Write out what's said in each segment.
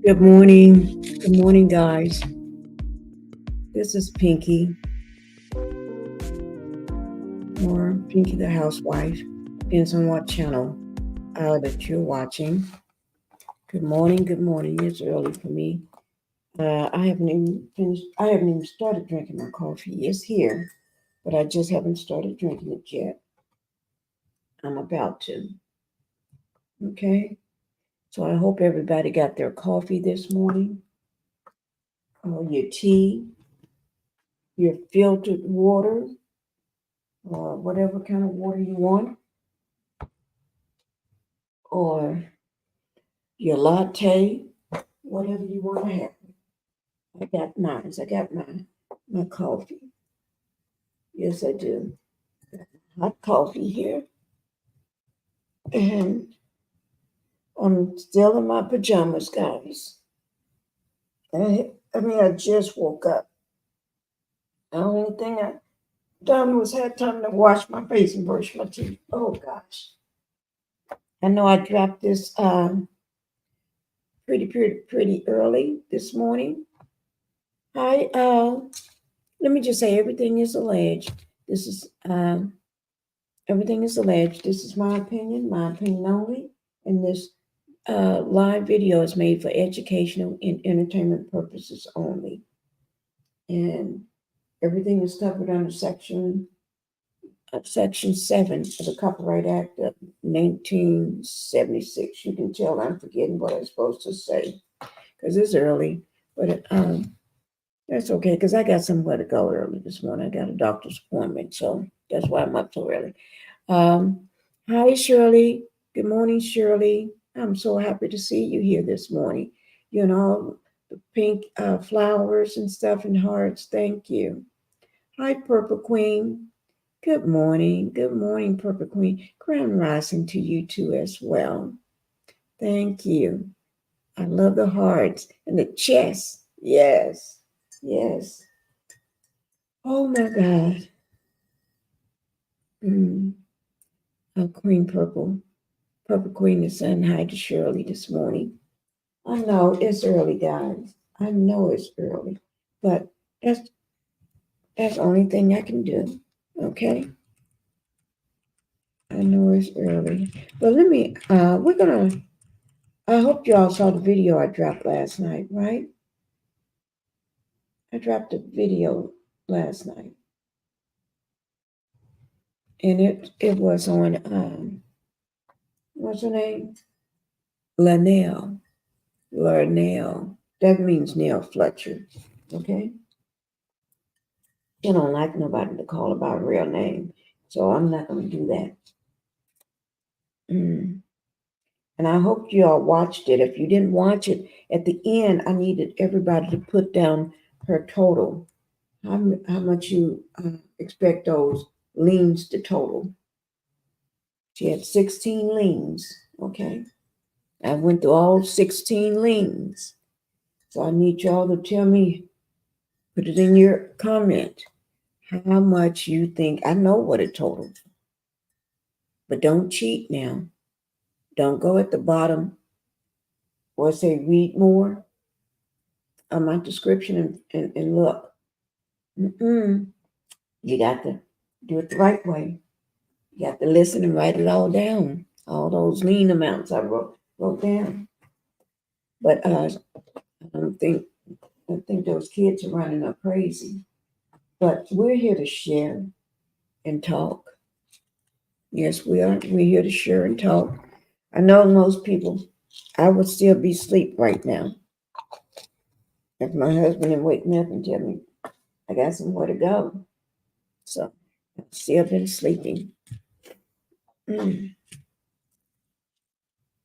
Good morning. Good morning, guys. This is Pinkie or Pinkie the Housewife. Depends on what channel that you're watching. Good morning. Good morning. It's early for me. I haven't even finished. I haven't even started drinking my coffee. It's here, but I just haven't started drinking it yet. I'm about to. Okay. So I hope everybody got their coffee this morning, or your tea, your filtered water, or whatever kind of water you want, or your latte, whatever you want to have. I got mine. I got my coffee. Yes, I do. Hot coffee here. And I'm still in my pajamas, guys. I just woke up. The only thing I done was had time to wash my face and brush my teeth. Oh gosh. I know I dropped this pretty early this morning. Hi, let me just say everything is alleged. This is everything is alleged. This is my opinion only, and this live video is made for educational and entertainment purposes only. And everything is covered under Section 7 of the Copyright Act of 1976. You can tell I'm forgetting what I'm supposed to say because it's early, but that's okay because I got somewhere to go early this morning. I got a doctor's appointment, so that's why I'm up so early. Um, Hi, Shirley. Good morning, Shirley. I'm so happy to see you here this morning. You know, the pink flowers and stuff and hearts. Thank you. Hi, Purple Queen. Good morning. Good morning, Purple Queen. Grand rising to you too as well. Thank you. I love the hearts and the chest. Yes. Yes. Oh my God. Mm. Oh, Queen Purple. Purple Queen is saying hi to Shirley this morning. I know it's early, guys. I know it's early, but that's that's the only thing I can do. Okay, I know it's early, but let me. We're gonna. I hope y'all saw the video I dropped last night, right? I dropped a video last night, and it was on what's her name? Lanelle. Lanelle. That means Nell Fletcher. Okay. She don't like nobody to call her by her real name, so I'm not gonna do that. Mm. And I hope you all watched it. If you didn't watch it, at the end, I needed everybody to put down her total. How much you expect those liens to total? She had 16 liens. Okay. I went through all 16 liens. So I need y'all to tell me, put it in your comment, how much you think. I know what it totaled, but don't cheat now. Don't go at the bottom or say read more on my description and look. Mm-mm. You got to do it the right way. You got to listen and write it all down. All those lien amounts I wrote down. But I don't think I think those kids are running up crazy. But we're here to share and talk. Yes, we are. We're here to share and talk. I know most people. I would still be asleep right now if my husband didn't wake me up and tell me I got somewhere to go. So I've still been sleeping. Mm.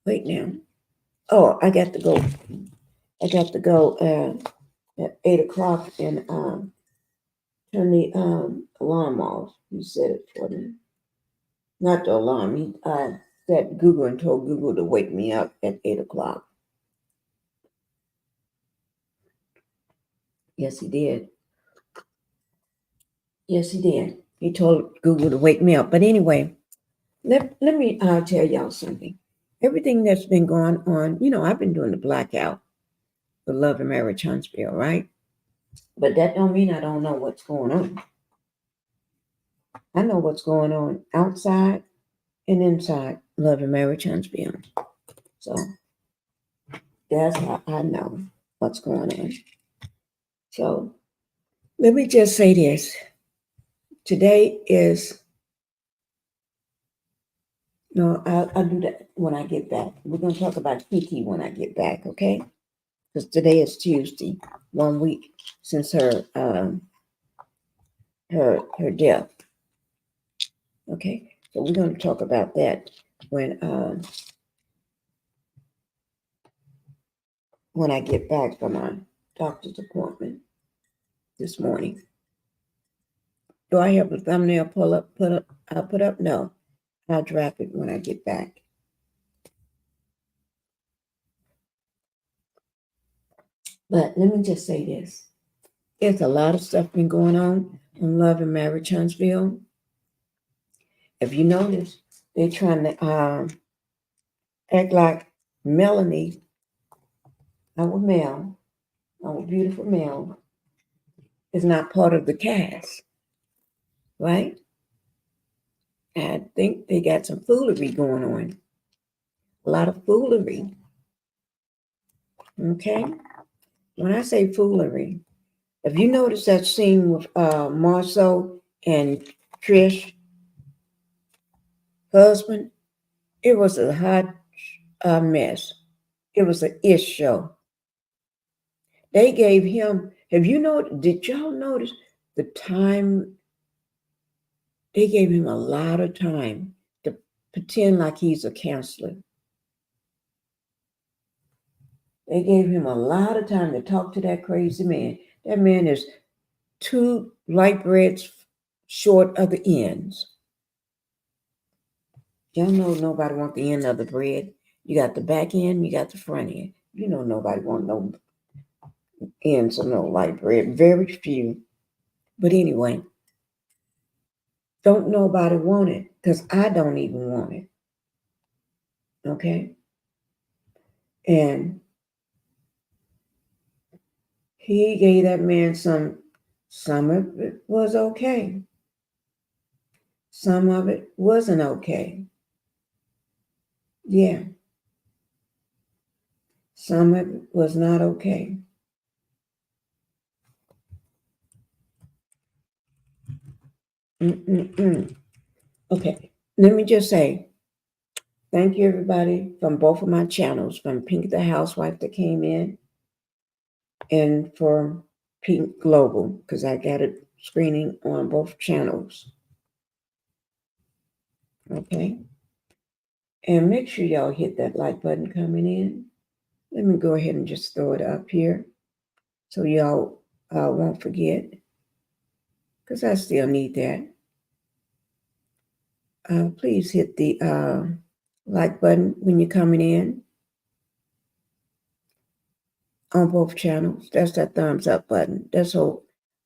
Wait now. Oh, I got to go. I got to go at 8 o'clock and turn the alarm off. He said it for me. Not the alarm. He said Google and told Google to wake me up at 8 o'clock. Yes, he did. Yes, he did. He told Google to wake me up. But anyway, let me tell y'all something. Everything that's been going on, I've been doing the blackout. the Love and Marriage Huntsville, right? But that don't mean I don't know what's going on. I know what's going on outside and inside Love and Marriage Huntsville. So that's how I know what's going on. So let me just say this. Today is, no, I'll do that when I get back. We're going to talk about Pinkie when I get back, okay? Because today is Tuesday, 1 week since her death. Okay, so we're going to talk about that when I get back from my doctor's appointment this morning. Do I have a thumbnail put up? No, I'll drop it when I get back. But let me just say this. There's a lot of stuff been going on in Love and Marriage Huntsville. If you notice, they're trying to act like Melanie, our beautiful Mel, is not part of the cast, right? I think they got some foolery going on. A lot of foolery. Okay? When I say foolery, if you notice that scene with Marceau and Trish, husband, it was a hot mess. It was an ish show. They gave him, did y'all notice the time? They gave him a lot of time to pretend like he's a counselor. They gave him a lot of time to talk to that crazy man. That man is 2 light breads short of the ends. Y'all know nobody want the end of the bread. You got the back end, you got the front end. You know nobody want no ends of no light bread. Very few. But anyway, don't nobody want it because I don't even want it. Okay? And he gave that man some of it was okay. Some of it wasn't okay. Yeah. Some of it was not okay. Okay. Let me just say, thank you everybody from both of my channels, from Pinkie the Housewife that came in and for Pink Global, because I got it screening on both channels. Okay. And make sure y'all hit that like button coming in. Let me go ahead and just throw it up here so y'all won't forget, because I still need that. Please hit the like button when you're coming in on both channels. That's that thumbs up button. That's so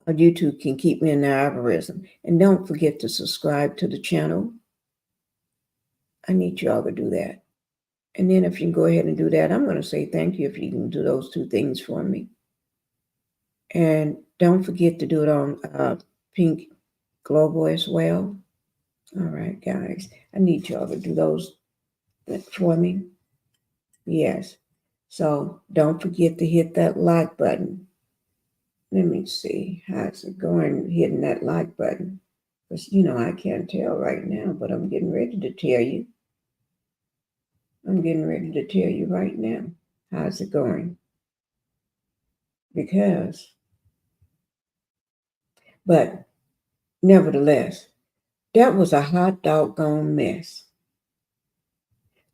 YouTube can keep me in the algorithm. And don't forget to subscribe to the channel. I need y'all to do that. And then if you can go ahead and do that, I'm going to say thank you if you can do those 2 things for me. And don't forget to do it on Pink Global as well. All right, guys. I need y'all to do those for me. Yes. So don't forget to hit that like button. Let me see. How's it going hitting that like button? Because, I can't tell right now, but I'm getting ready to tell you. I'm getting ready to tell you right now. How's it going? But nevertheless, that was a hot doggone mess.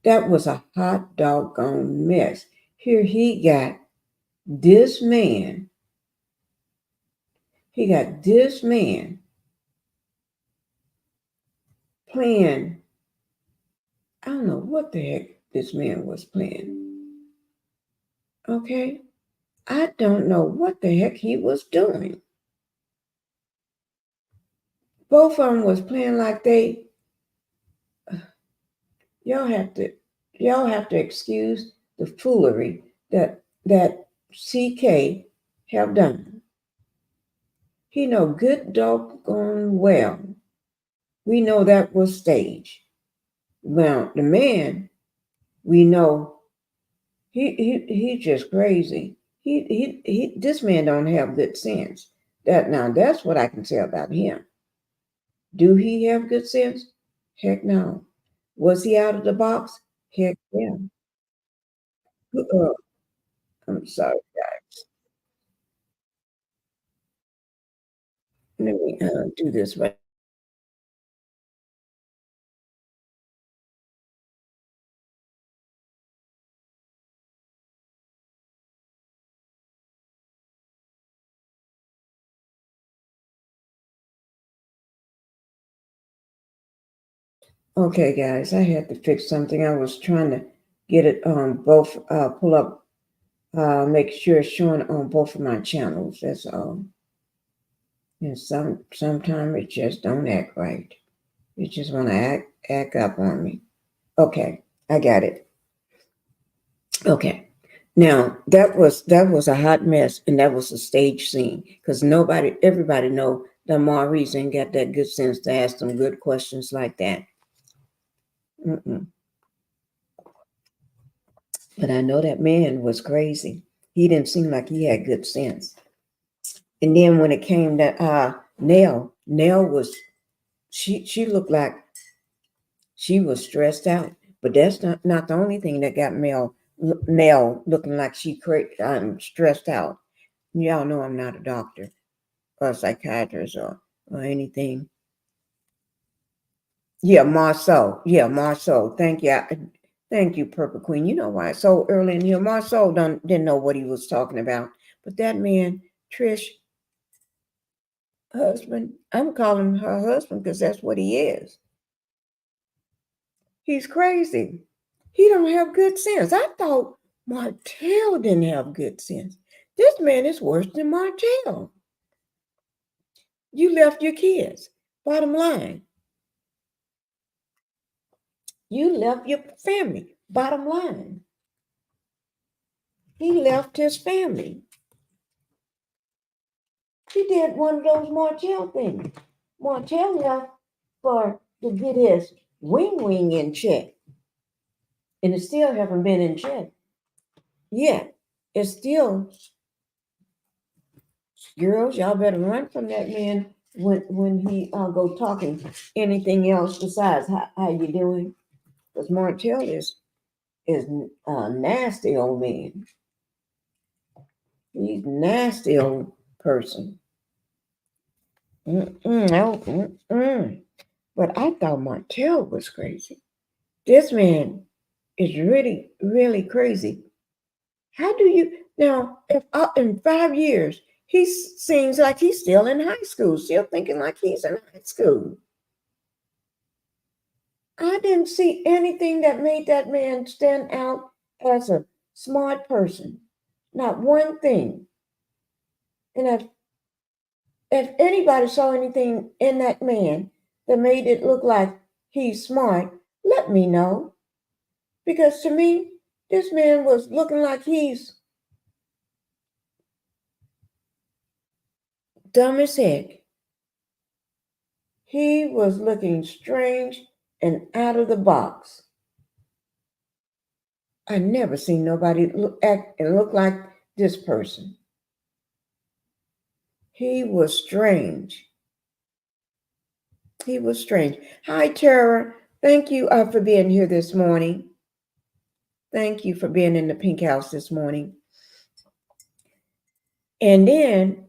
That was a hot doggone mess. Here he got this man. He got this man playing. I don't know what the heck this man was playing. Okay? I don't know what the heck he was doing. Both of them was playing like they. Y'all have to excuse the foolery that CK have done. He know good doggone well. We know that was staged. Well, the man, we know he's just crazy. This man don't have good sense. That's what I can say about him. Do he have good sense? Heck no. Was he out of the box? Heck yeah. Uh, I'm sorry. Let me do this right. Okay, guys, I had to fix something. I was trying to get it on both, pull up, make sure it's showing on both of my channels. That's all. And sometimes it just don't act right. It just want to act up on me. Okay, I got it. Okay. Now that was a hot mess, and that was a stage scene because everybody know that Maurice ain't got that good sense to ask them good questions like that. Mm-mm. But I know that man was crazy. He didn't seem like he had good sense. And then when it came to Nell was she looked like she was stressed out. But that's not the only thing that got Nell looking like stressed out. Y'all know I'm not a doctor or a psychiatrist or anything. Yeah, Marceau. Yeah, Marceau. Thank you. Thank you, Purple Queen. You know why it's so early in here. Marceau didn't know what he was talking about. But that man, Trish, husband, I'm calling her husband because that's what he is. He's crazy. He don't have good sense. I thought Martell didn't have good sense. This man is worse than Martell. You left your kids. Bottom line, you left your family. Bottom line, he left his family. He did one of those Martell things. Martell left to get his wing in check, and it still haven't been in check yet. It's still, girls, y'all better run from that man when he go talking anything else besides how you doing, because Martell is a nasty old man. He's a nasty old person. But I thought Martell was crazy. This man is really, really crazy. How do you now? If in 5 years he seems like he's still in high school, still thinking like he's in high school. I didn't see anything that made that man stand out as a smart person. Not one thing. And if anybody saw anything in that man that made it look like he's smart, let me know. Because to me, this man was looking like he's dumb as heck. He was looking strange and out of the box. I never seen nobody act and look like this person. He was strange. He was strange. Hi, Tara. Thank you for being here this morning. Thank you for being in the Pink House this morning. And then,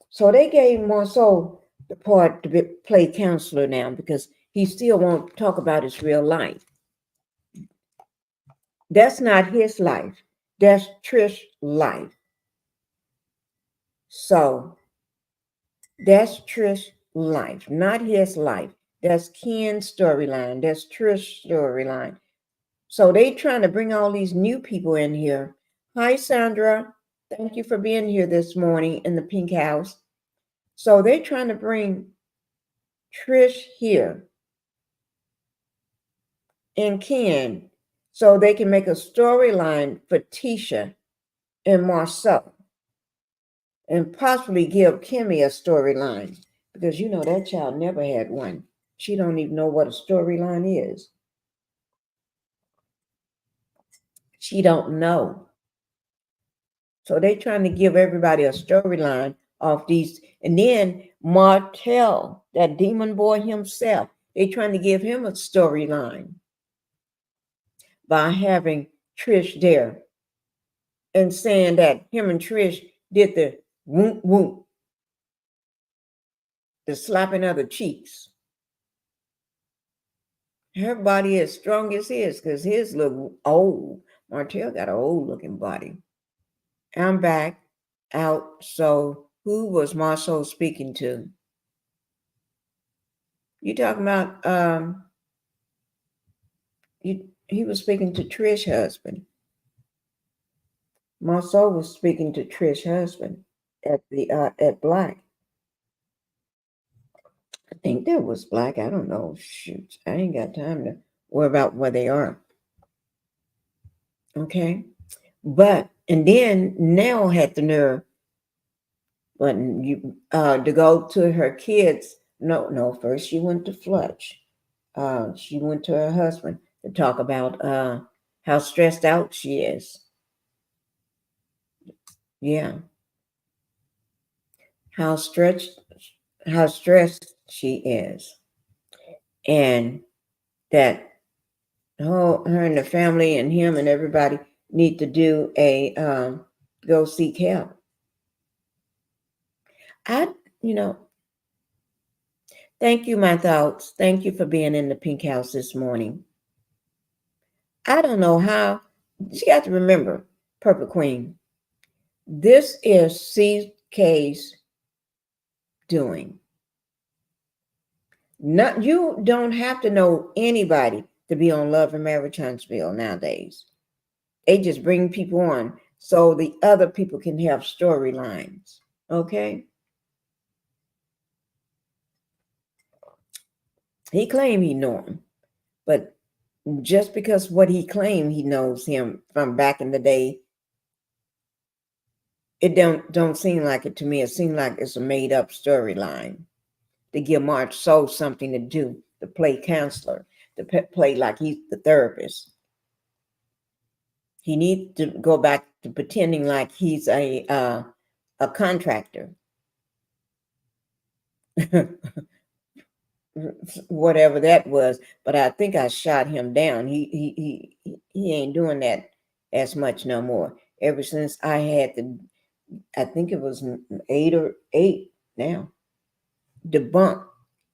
so they gave Marceau the part to play counselor now because he still won't talk about his real life. That's not his life. That's Trish's life. So that's Trish's life, not his life. That's Ken's storyline. That's Trish's storyline. So they trying to bring all these new people in here. Hi, Sandra. Thank you for being here this morning in the Pink House. So they're trying to bring Trish here and Ken so they can make a storyline for Tisha and Marcel, and possibly give Kimmy a storyline, because you know that child never had one. She don't even know what a storyline is. She don't know. So they trying to give everybody a storyline of these. And then Martell, that demon boy himself, they trying to give him a storyline by having Trish there and saying that him and Trish did the whoop whoop, the slapping of the cheeks. Her body is strong as his because his look old. Martell got an old looking body. I'm back out. So who was Marceau speaking to? You talking about he was speaking to Trish's husband. Marceau was speaking to Trish's husband at the at Black. I think that was Black. I don't know. Shoot, I ain't got time to worry about where they are. Okay, but and then Nell had the nerve, but you to go to her kids. No. First she went to Fletch. She went to her husband to talk about how stressed out she is. Yeah, how stretched, how stressed she is, and that her and the family and him and everybody need to do a go seek help. I, you know, thank you, my thoughts. Thank you for being in the Pink House this morning. I don't know how. You got to remember, Purple Queen. This is CK's doing. Not you don't have to know anybody to be on Love and Marriage Huntsville nowadays. They just bring people on so the other people can have storylines. Okay? He claimed he knew him, but just because what he claimed he knows him from back in the day, it don't seem like it to me. It seems like it's a made up storyline to give Marceau something to do, to play counselor, to play like he's the therapist. He needs to go back to pretending like he's a contractor. Whatever that was, but I think I shot him down. He ain't doing that as much no more. Ever since I had to, I think it was 8 now, debunk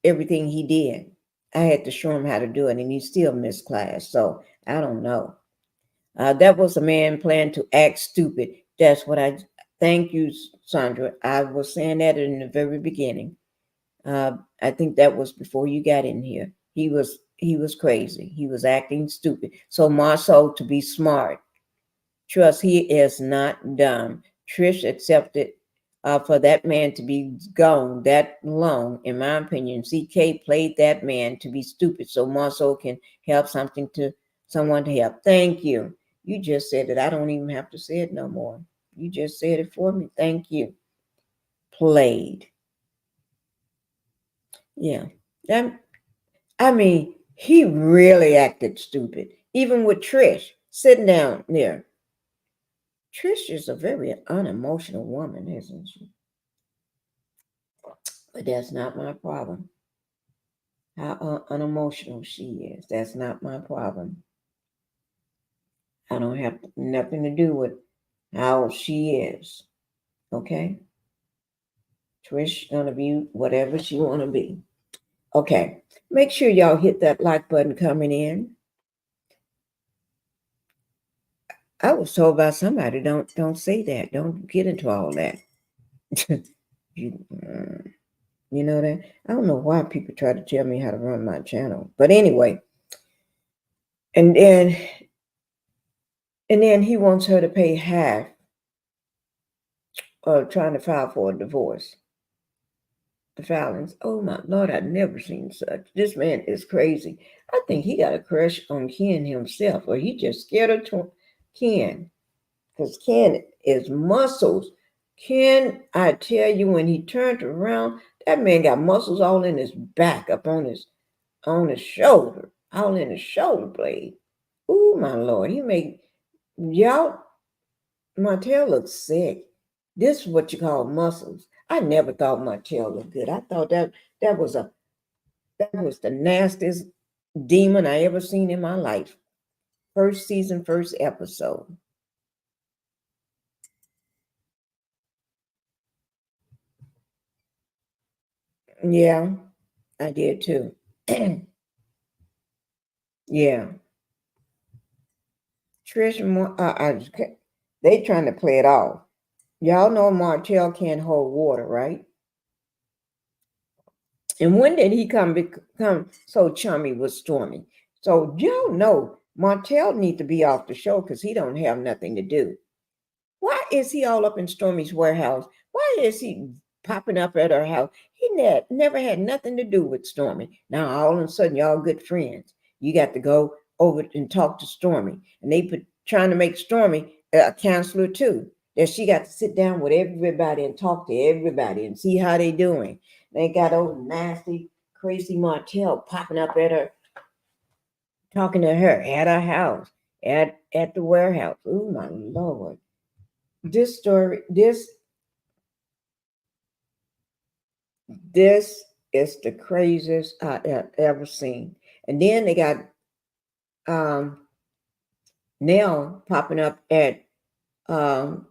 everything he did. I had to show him how to do it, and he still missed class. So I don't know. That was a man planning to act stupid. That's what I. Thank you, Sandra. I was saying that in the very beginning. I think that was before you got in here. He was crazy. He was acting stupid. So Marceau to be smart. Trust he is not dumb. Trish accepted for that man to be gone that long. In my opinion, CK played that man to be stupid so Marceau can help something to someone to help. Thank you. You just said it. I don't even have to say it no more. You just said it for me. Thank you. Played. Yeah. I mean, he really acted stupid. Even with Trish sitting down there. Trish is a very unemotional woman, isn't she? But that's not my problem. How unemotional she is. That's not my problem. I don't have nothing to do with how she is. Okay? Trish gonna be whatever she wanna be. Okay. Make sure y'all hit that like button coming in. I was told by somebody, don't say that. Don't get into all that. you, you know that? I don't know why people try to tell me how to run my channel. But anyway, and then he wants her to pay half of trying to file for a divorce. The filings. Oh my Lord, I've never seen such. This man is crazy. I think he got a crush on Ken himself, or he just scared of Ken. because Ken is muscles. Ken, I tell you, when he turned around, that man got muscles all in his back, up on his shoulder, all in his shoulder blade. Ooh, my Lord, he made y'all. Martell looks sick. This is what you call muscles. I never thought Martell looked good. I thought that was a that was the nastiest demon I ever seen in my life. First season, first episode. Yeah, I did too. Yeah, Trish, they trying to play it off. Y'all know Martell can't hold water, right? And when did he become so chummy with Stormy? So y'all know Martell need to be off the show because he don't have nothing to do. Why is he all up in Stormy's warehouse? Why is he popping up at her house? He never had nothing to do with Stormy. Now all of a sudden y'all good friends. You got to go over and talk to Stormy, and they trying to make Stormy a counselor too. That she got to sit down with everybody and talk to everybody and see how they doing. They got old nasty, crazy Martell popping up at her, talking to her at her house, at the warehouse. Oh my Lord. This story, this is the craziest I have ever seen. And then they got um, Nell popping up at um,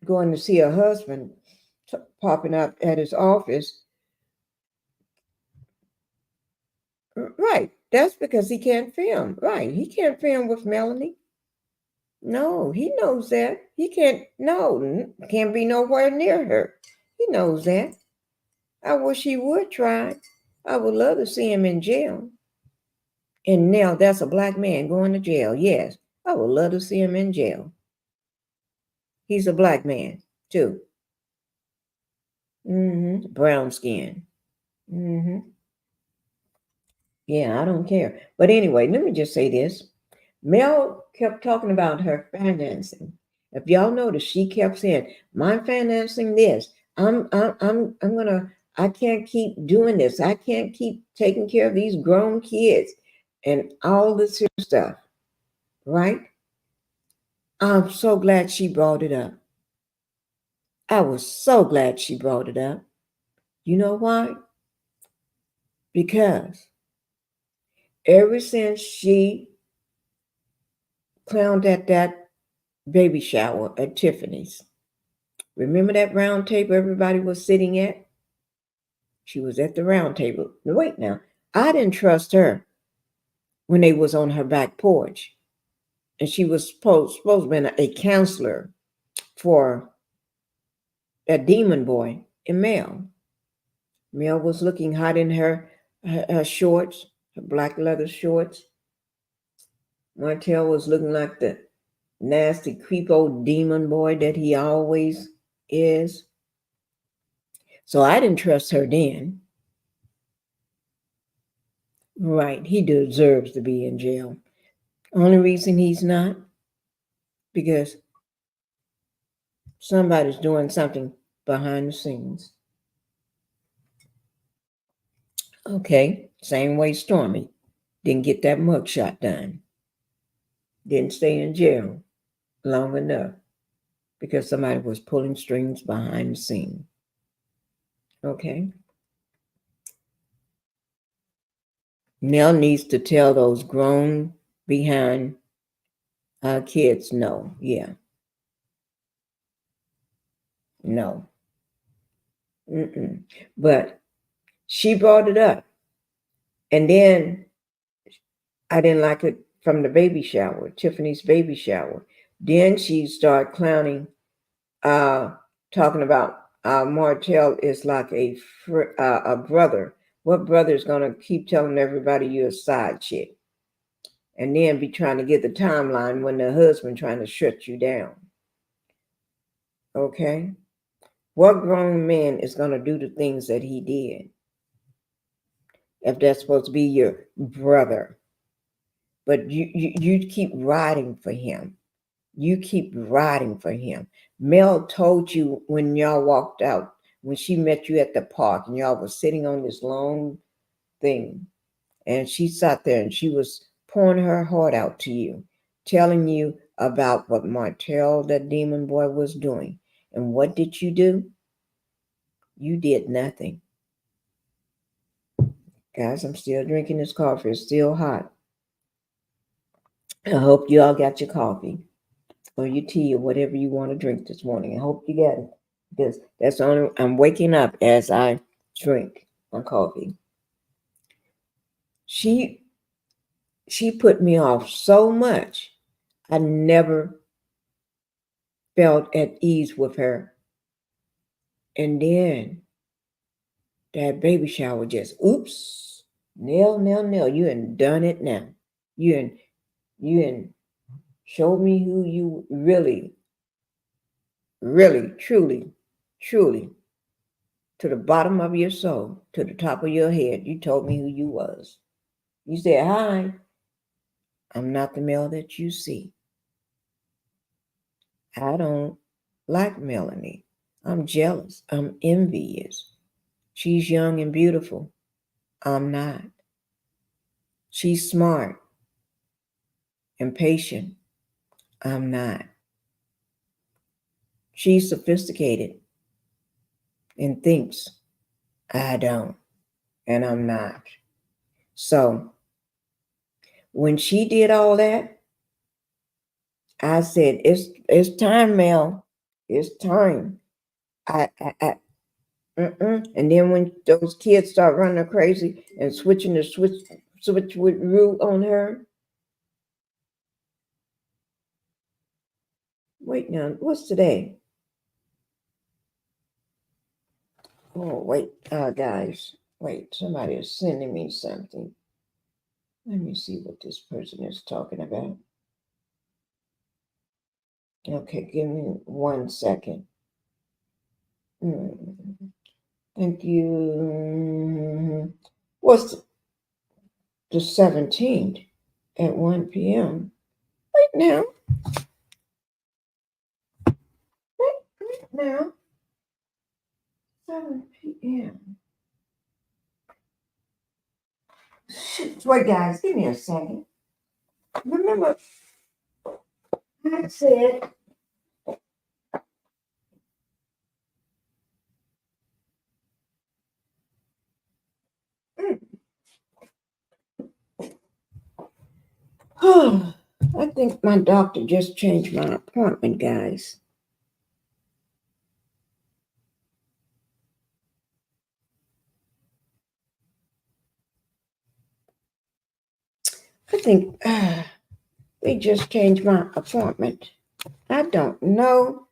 going to see her husband, popping up at his office. Right. That's because he can't film. Right. He can't film with Melanie. No, he knows that. He can't, no, can't be nowhere near her. He knows that. I wish he would try. I would love to see him in jail. And now that's a black man going to jail. Yes, I would love to see him in jail. He's a black man, too. Brown skin. Yeah, I don't care. But anyway, let me just say this. Mel kept talking about her financing. If y'all notice, she kept saying, "My financing this. I'm gonna. I can't keep doing this. I can't keep taking care of these grown kids and all this here stuff." Right? I'm so glad she brought it up. I was so glad she brought it up. You know why? Because ever since she clowned at that baby shower at Tiffany's, remember that round table everybody was sitting at? She was at the round table. Now, wait now. I didn't trust her when they was on her back porch. And she was supposed to be a counselor for that demon boy and Mel. Mel was looking hot in her shorts, her black leather shorts. Martell was looking like the nasty, creep old demon boy that he always is. So I didn't trust her then. Right, he deserves to be in jail. Only reason he's not, because somebody's doing something behind the scenes. Okay, same way Stormy didn't get that mugshot done. Didn't stay in jail long enough because somebody was pulling strings behind the scene. Okay. Nell needs to tell those grown behind kids no. Yeah. No. But she brought it up. And then I didn't like it from the baby shower, Tiffany's baby shower. Then she started clowning, talking about Martell is like a brother. What brother is going to keep telling everybody you're a side chick? And then be trying to get the timeline when the husband trying to shut you down. Okay? What grown man is going to do the things that he did if that's supposed to be your brother? But you keep riding for him. You keep riding for him. Mel told you when y'all walked out, when she met you at the park and y'all was sitting on this long thing, and she sat there and she was pouring her heart out to you, telling you about what Martell, that demon boy, was doing. And what did you do? You did nothing. Guys, I'm still drinking this coffee. It's still hot. I hope you all got your coffee or your tea or whatever you want to drink this morning. I hope you got it, because that's the only, I'm waking up as I drink my coffee. She put me off so much. I never felt at ease with her. And then that baby shower just, oops, Nell, you ain't done it now. You ain't showed me who you really, really, truly, to the bottom of your soul, to the top of your head. You told me who you was. You said, hi, I'm not the Mel that you see. I don't like Melanie. I'm jealous. I'm envious. She's young and beautiful. I'm not. She's smart and patient. I'm not. She's sophisticated and thinks. I don't. And I'm not. So when she did all that, I said, it's time, Mel. It's time. I And then when those kids start running crazy and switching the switch with Rue on her. Wait now, what's today? Oh, wait, guys. Wait, somebody is sending me something. Let me see what this person is talking about. Okay, give me 1 second. Thank you. What's the 17th at 1 p.m.? Wait now. Wait now. 7 p.m. Wait, guys, give me a second. Remember, I said, oh, I think my doctor just changed my appointment, guys. I think they just changed my appointment. I don't know.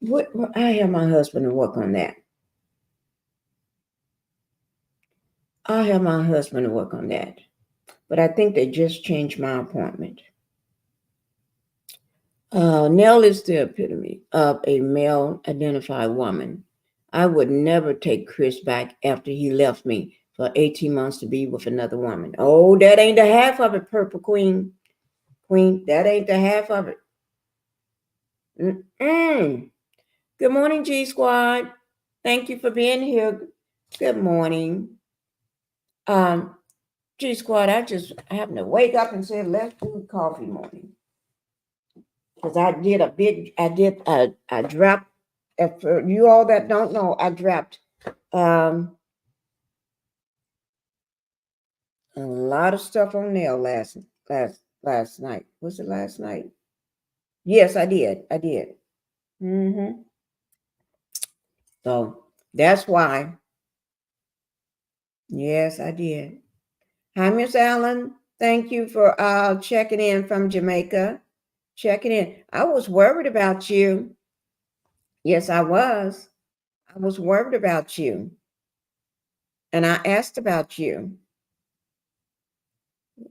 What I have my husband to work on that. I'll have my husband to work on that. But I think they just changed my appointment. Nell is the epitome of a male identified woman. I would never take Chris back after he left me for 18 months to be with another woman. Oh, that ain't the half of it, Purple Queen. Queen, that ain't the half of it. Good morning, G Squad. Thank you for being here. Good morning. G Squad, I just happened to wake up and said, let's do coffee morning. Because I dropped, for you all that don't know, I dropped a lot of stuff on Nell last night. Was it last night? Yes, I did. So that's why. Yes, I did. Hi, Miss Allen. Thank you for checking in from Jamaica. Checking in. I was worried about you. Yes, I was. I was worried about you. And I asked about you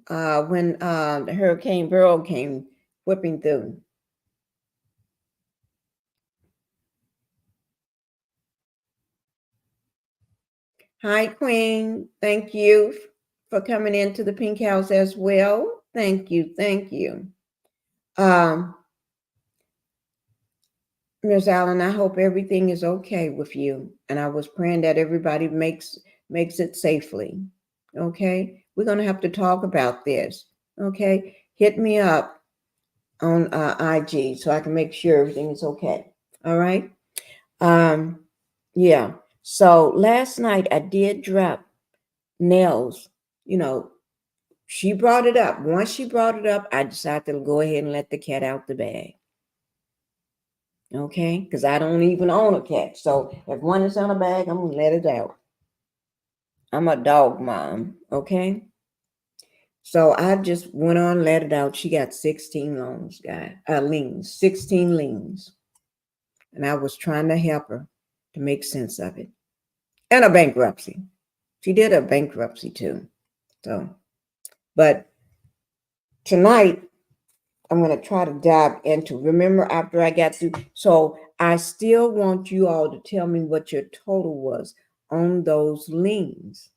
when the Hurricane Beryl came whipping through. Hi, Queen. Thank you for coming into the Pink House as well. Thank you. Miss Allen, I hope everything is okay with you. And I was praying that everybody makes it safely. Okay? We're gonna have to talk about this. Okay? Hit me up on IG so I can make sure everything is okay. All right? Um, yeah. So last night I did drop Nell's, you know, she brought it up. Once she brought it up, I decided to go ahead and let the cat out the bag. Okay? Because I don't even own a cat. So if one is in a bag, I'm gonna let it out. I'm a dog mom. Okay? So I just went on, let it out. She got 16 loans, guys. Liens, 16 liens. And I was trying to help her to make sense of it. And a bankruptcy. She did a bankruptcy too. So, but tonight I'm going to try to dive into. Remember, after I got through, so I still want you all to tell me what your total was on those liens.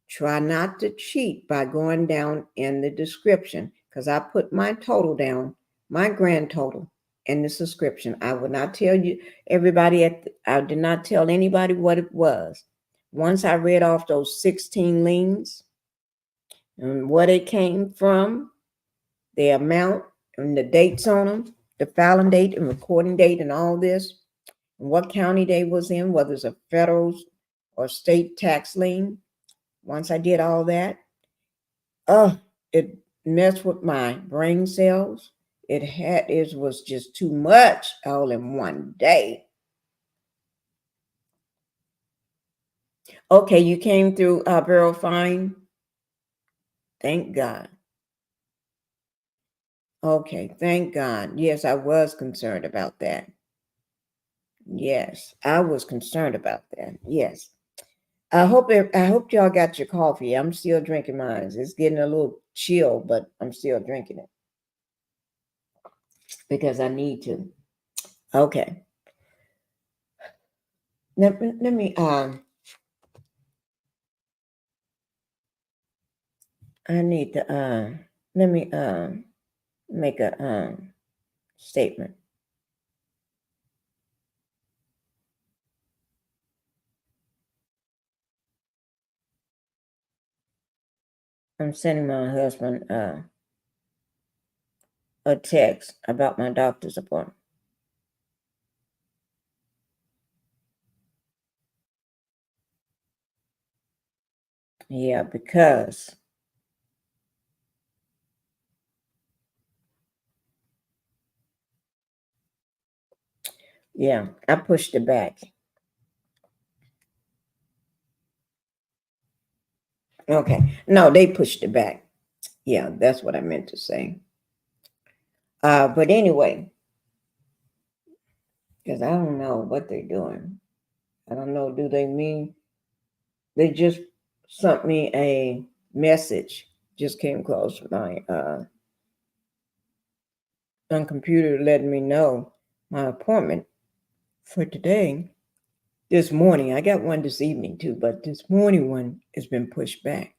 Try not to cheat by going down in the description because I put my total down, my grand total in the subscription. I would not tell you everybody I did not tell anybody what it was. Once I read off those 16 liens and what it came from, the amount and the dates on them, the filing date and recording date and all this, and what county they was in, whether it's a federal or state tax lien. Once I did all that, it messed with my brain cells. It was just too much all in one day. Okay, you came through verifying. Thank God. Okay, thank God. Yes, I was concerned about that. Yes, I was concerned about that. Yes. I hope y'all got your coffee. I'm still drinking mine. It's getting a little chill, but I'm still drinking it because I need to. Okay. Let me I need to let me make a statement. I'm sending my husband a text about my doctor's appointment. Yeah, because yeah, I pushed it back. Okay. No, they pushed it back. Yeah, that's what I meant to say. But anyway, because I don't know what they're doing. I don't know. Do they mean they just sent me a message? Just came across my on computer letting me know my appointment for today. This morning, I got one this evening too, but this morning one has been pushed back.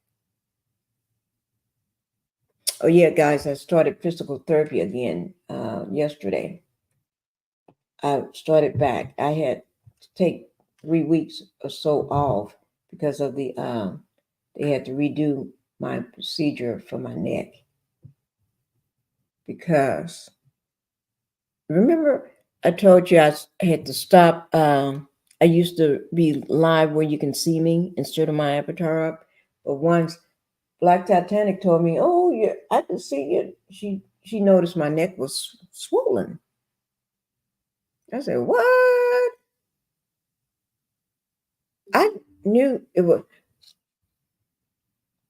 Oh yeah, guys, I started physical therapy again yesterday. I started back. I had to take 3 weeks or so off because of they had to redo my procedure for my neck because remember I told you I had to stop. I used to be live where you can see me instead of my avatar up, but once Black Titanic told me, "Oh, yeah, I can see you." She noticed my neck was swollen. I said, "What?" I knew it was.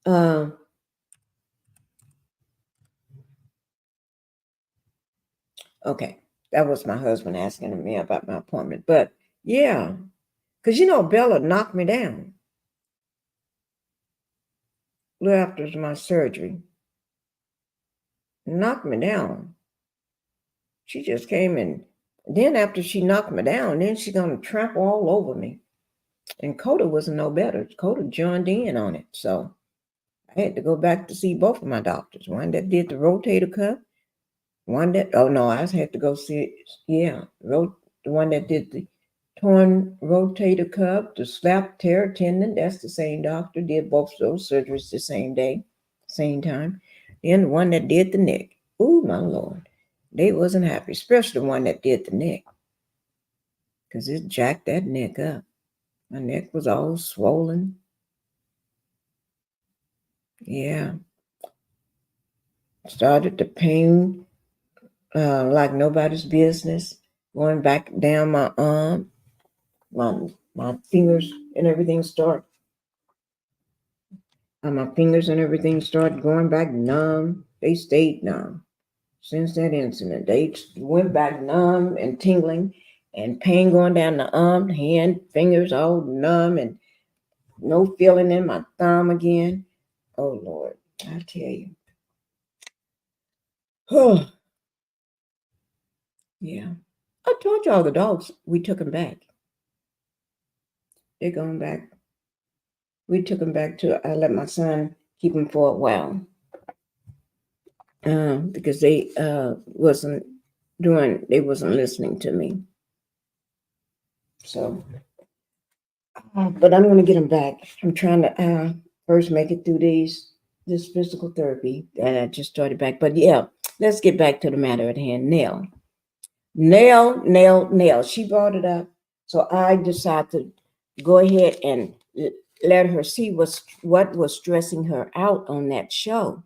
Um, okay, that was my husband asking me about my appointment, but yeah, because Bella knocked me down a little after my surgery. Knocked me down. She just came in. Then after she knocked me down, then she's gonna trample all over me. And Coda wasn't no better. Coda joined in on it, so I had to go back to see both of my doctors. One that did the rotator cuff, one that I had to go see. Yeah, the one that did the torn rotator cuff, the slap tear tendon. That's the same doctor. Did both of those surgeries the same day, same time. Then the one that did the neck. Ooh, my Lord. They wasn't happy, especially the one that did the neck. Because it jacked that neck up. My neck was all swollen. Yeah. Started to pain like nobody's business. Going back down my arm, my fingers and everything start. My fingers and everything started going back numb. They stayed numb since that incident. They went back numb and tingling, and pain going down the arm, hand, fingers all numb, and no feeling in my thumb again. Oh Lord, I tell you. Oh yeah, I told y'all the dogs. We took them back. They're going back. We took them back to. I let my son keep them for a while because they wasn't doing. They wasn't listening to me. So, but I'm going to get them back. I'm trying to first make it through this physical therapy that I just started back. But yeah, let's get back to the matter at hand. Nell. She brought it up, so I decided to go ahead and let her see what was stressing her out on that show.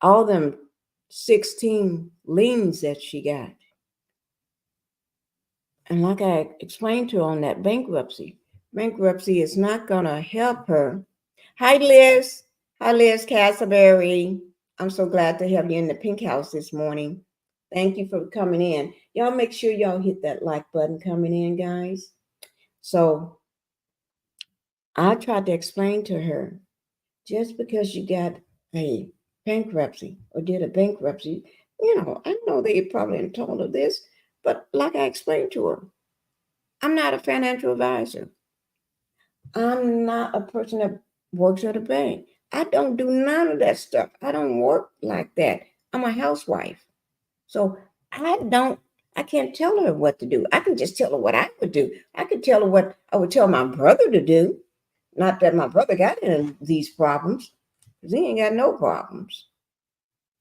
All them 16 liens that she got. And like I explained to her on that bankruptcy is not going to help her. Hi, Liz. Hi, Liz Castleberry. I'm so glad to have you in the Pink House this morning. Thank you for coming in. Y'all make sure y'all hit that like button coming in, guys. So I tried to explain to her, just because you got a bankruptcy or did a bankruptcy, I know they probably told her this, but like I explained to her, I'm not a financial advisor. I'm not a person that works at a bank. I don't do none of that stuff. I don't work like that. I'm a housewife. So I can't tell her what to do. I can just tell her what I would do. I could tell her what I would tell my brother to do. Not that my brother got any of these problems, because he ain't got no problems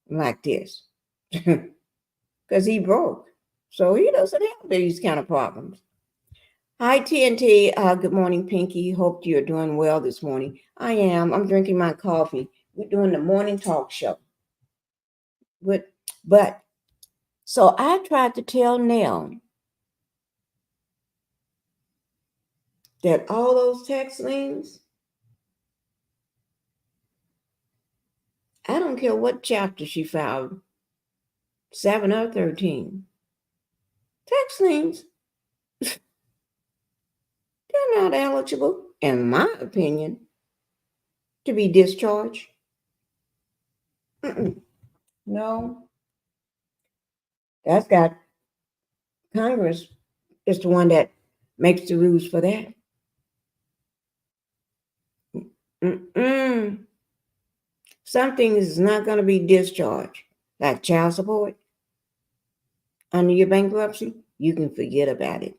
like this. Because he broke. So he doesn't have these kind of problems. Hi, TNT. Good morning, Pinkie. Hope you're doing well this morning. I am. I'm drinking my coffee. We're doing the morning talk show. But so I tried to tell Nell that all those tax liens, I don't care what chapter she filed, 7 or 13. Tax liens, they're not eligible, in my opinion, to be discharged. No. That's got Congress is the one that makes the rules for that. Some things is not going to be discharged, like child support. Under your bankruptcy, you can forget about it.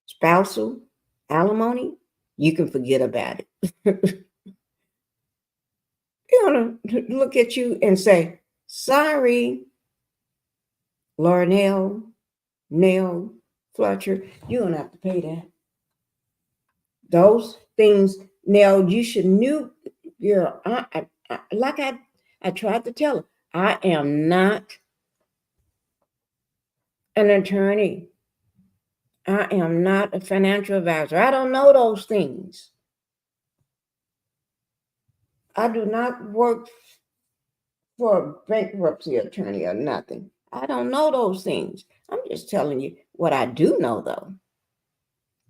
Spousal alimony, you can forget about it. They're going to look at you and say, sorry, Larnell, Nell, Fletcher, you're going to have to pay that. Those things, Nell, you should knew. Like I tried to tell her, I am not an attorney. I am not a financial advisor. I don't know those things. I do not work for a bankruptcy attorney or nothing. I don't know those things. I'm just telling you what I do know, though.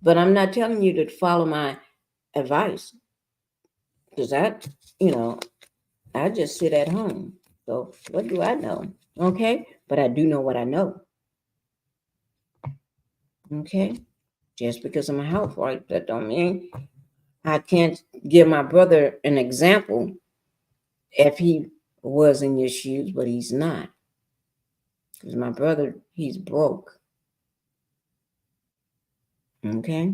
But I'm not telling you to follow my advice, because I just sit at home. So what do I know? Okay, but I do know what I know. Okay, just because I'm a housewife, that don't mean I can't give my brother an example if he was in your shoes, but he's not. Because my brother, he's broke. Okay.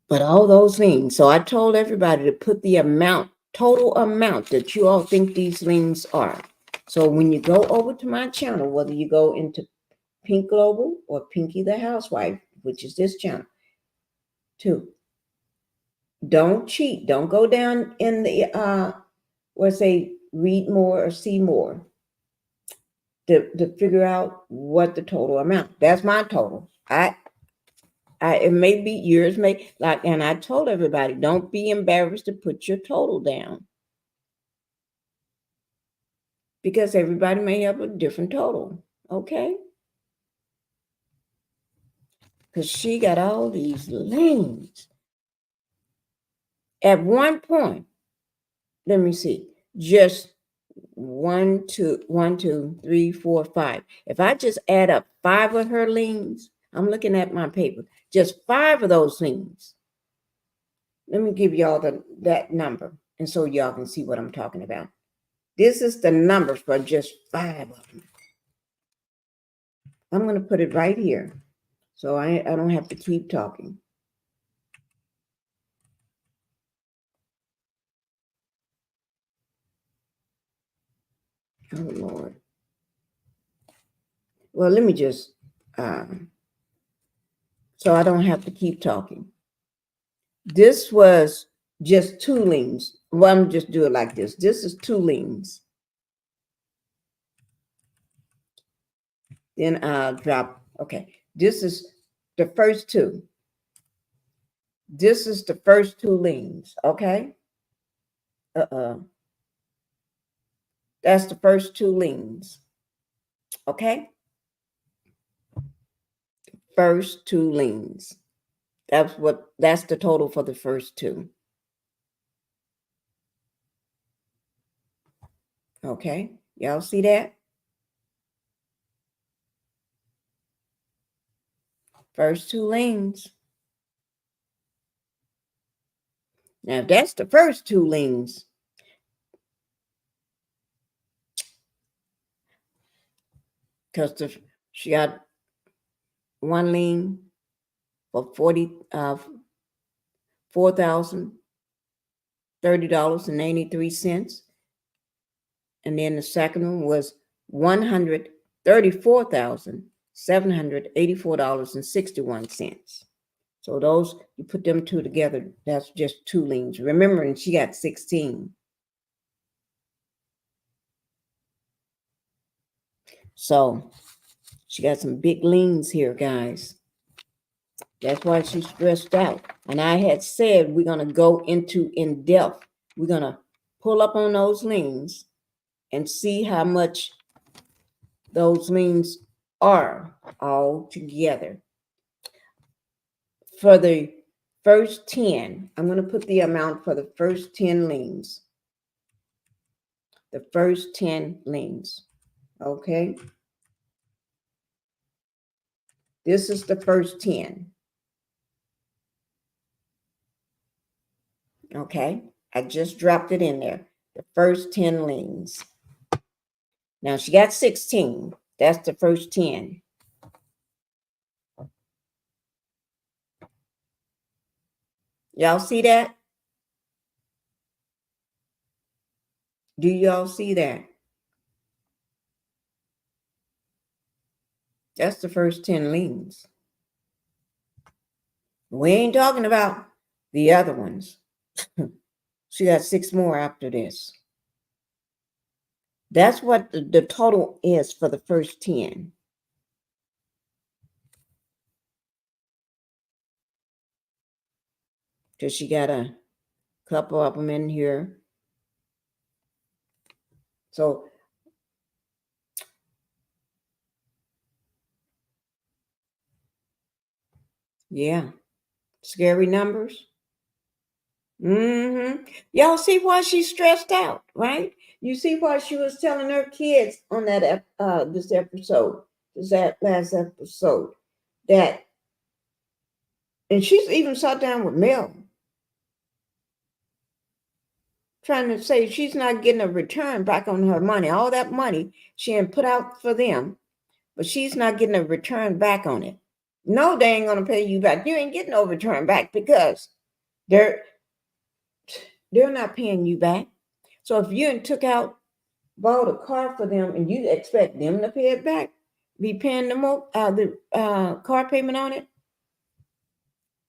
But all those things. So I told everybody to put the total amount that you all think these liens are. So when you go over to my channel, whether you go into Pink Global or Pinkie the Housewife, which is this channel, too, don't cheat. Don't go down in the where say read more or see more to figure out what the total amount. That's my total. It may be yours, may like, and I told everybody, don't be embarrassed to put your total down because everybody may have a different total. Okay, because she got all these liens. At one point, let me see, just 1, 2, 1, 2, 3, 4, 5. If I just add up 5 of her liens, I'm looking at my paper, just 5 of those liens. Let me give y'all that number, and so y'all can see what I'm talking about. This is the number for just 5 of them. I'm going to put it right here, so I don't have to keep talking. Oh, Lord. Well, let me just, so I don't have to keep talking. This was just 2 liens. Well, I'm just do it like this. This is 2 liens. Then I'll drop, okay. This is the first 2. This is the first 2 liens, okay? That's the first 2 liens, okay? First 2 liens. That's the total for the first 2. Okay, y'all see that? First 2 liens. Now, if that's the first 2 liens, because she got 1 lien for $4,030.83. And then the second one was $134,784.61. So those, you put them 2 together, that's just 2 liens. Remembering she got 16. So she got some big liens here, guys. That's why she's stressed out. And I had said we're going to go into in depth. We're going to pull up on those liens and see how much those liens are all together. For the first 10, I'm going to put the amount for the first 10 liens. The first 10 liens. Okay. This is the first 10. Okay. I just dropped it in there. The first 10 liens. Now she got 16. That's the first 10. Y'all see that? Do y'all see that? That's the first 10 liens. We ain't talking about the other ones. She got 6 more after this. That's what the total is for the first 10. Because she got a couple of them in here. So, yeah, scary numbers. Y'all see why she's stressed out, right? You see why she was telling her kids on that this last episode, that, and she's even sat down with Mel, trying to say she's not getting a return back on her money. All that money she had put out for them, but she's not getting a return back on it. No, they ain't gonna pay you back. You ain't getting no return back because they're they're not paying you back. So if you took out bought a car for them and you expect them to pay it back, be paying the car payment on it,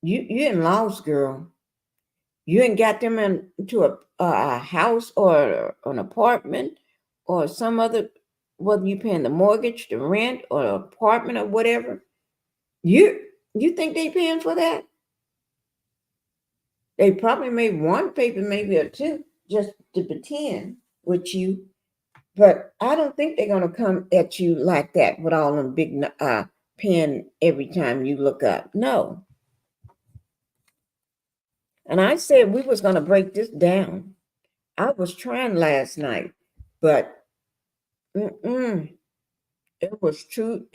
you in loss, girl. You ain't got them into a house or an apartment or some other, whether you paying the mortgage, the rent, or apartment or whatever. You you think they paying for that? They probably made one paper, maybe or two, just to pretend with you. But I don't think they're gonna come at you like that with all them big pen every time you look up. No. And I said we was gonna break this down. I was trying last night, but it was true.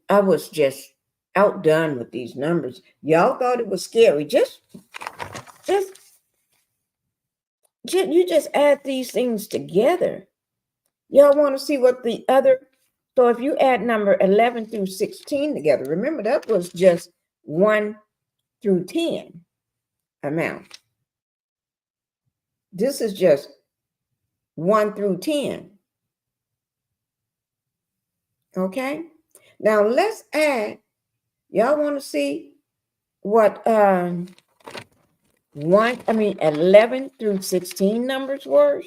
I was just outdone with these numbers. Y'all thought it was scary. Just, you just add these things together. Y'all want to see what the other, so if you add number 11 through 16 together, remember that was just 1 through 10 amount. This is just 1 through 10. Okay? Now let's add, y'all want to see what 11 through 16 numbers were?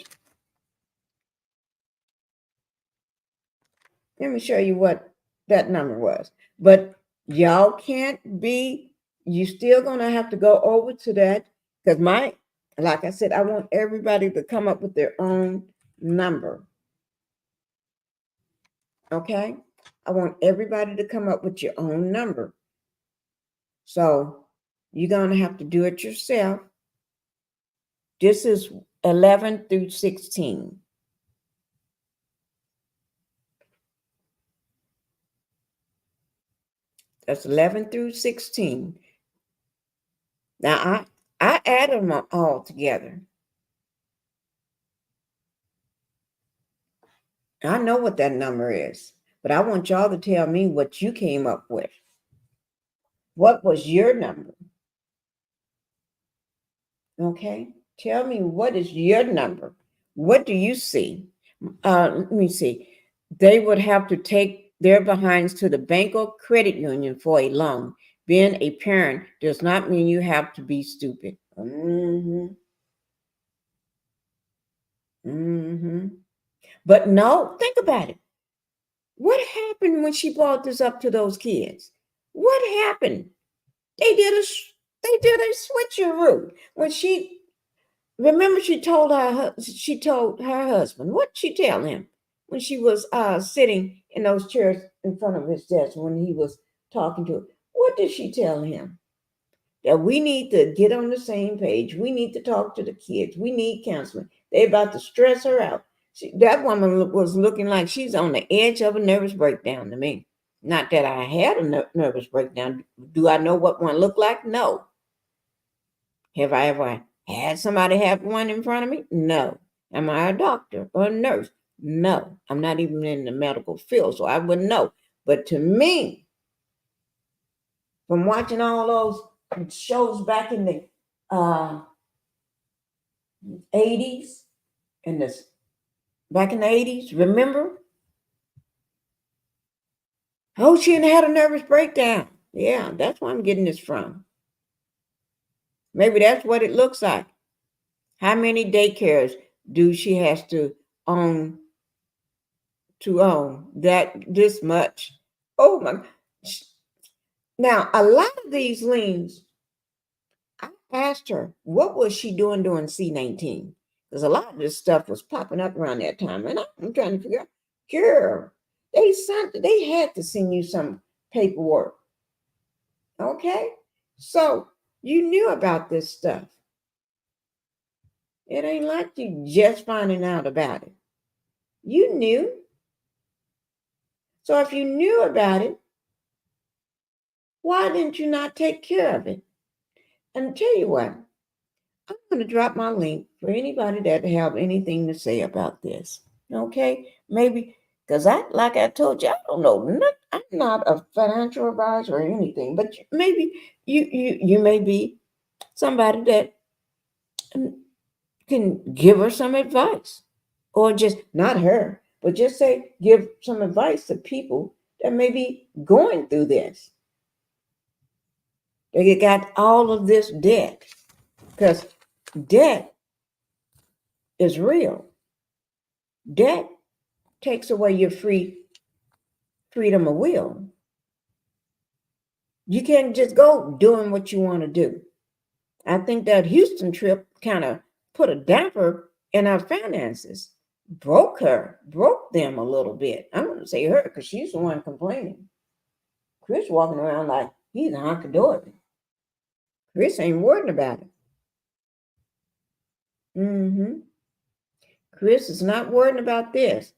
Let me show you what that number was. But y'all can't be, you still gonna have to go over to that because like I said, I want everybody to come up with their own number. Okay? I want everybody to come up with your own number. So you're gonna have to do it yourself. This is 11 through 16. That's 11 through 16. Now I added them all together. I know what that number is, but I want y'all to tell me what you came up with. What was your number? Okay? Tell me, what is your number? What do you see? Let me see. They would have to take their behinds to the bank or credit union for a loan. Being a parent does not mean you have to be stupid. But no, think about it. What happened when she brought this up to those kids? What happened? They did a switcheroo when she, remember she told her husband, what did she tell him when she was sitting in those chairs in front of his desk when he was talking to her? What did she tell him? That we need to get on the same page. We need to talk to the kids. We need counseling. They about to stress her out. That woman was looking like she's on the edge of a nervous breakdown to me. Not that I had a nervous breakdown. Do I know what one looked like? No. Have I ever had somebody have one in front of me? No. Am I a doctor or a nurse? No. I'm not even in the medical field, so I wouldn't know. But to me, from watching all those shows back in the 80s and back in the 80s, remember? Oh, she had a nervous breakdown. Yeah, that's where I'm getting this from. Maybe that's what it looks like. How many daycares do she has to own that this much? Oh my. Now, a lot of these liens, I asked her, what was she doing during C-19? Because a lot of this stuff was popping up around that time. And I'm trying to figure out, girl, they had to send you some paperwork. Okay? So you knew about this stuff. It ain't like you just finding out about it. You knew. So if you knew about it, why didn't you not take care of it? And tell you what, I'm going to drop my link for anybody that have anything to say about this. Okay? Maybe Because like I told you, I don't know. I'm not a financial advisor or anything, but maybe you may be somebody that can give her some advice, or just not her, but just say give some advice to people that may be going through this. They got all of this debt, because debt is real. Debt takes away your freedom of will. You can't just go doing what you want to do. I think that Houston trip kind of put a damper in our finances, broke them a little bit. I'm going to say her because she's the one complaining. Chris walking around like he's a hunky-dory. Chris ain't worried about it. Chris is not worried about this.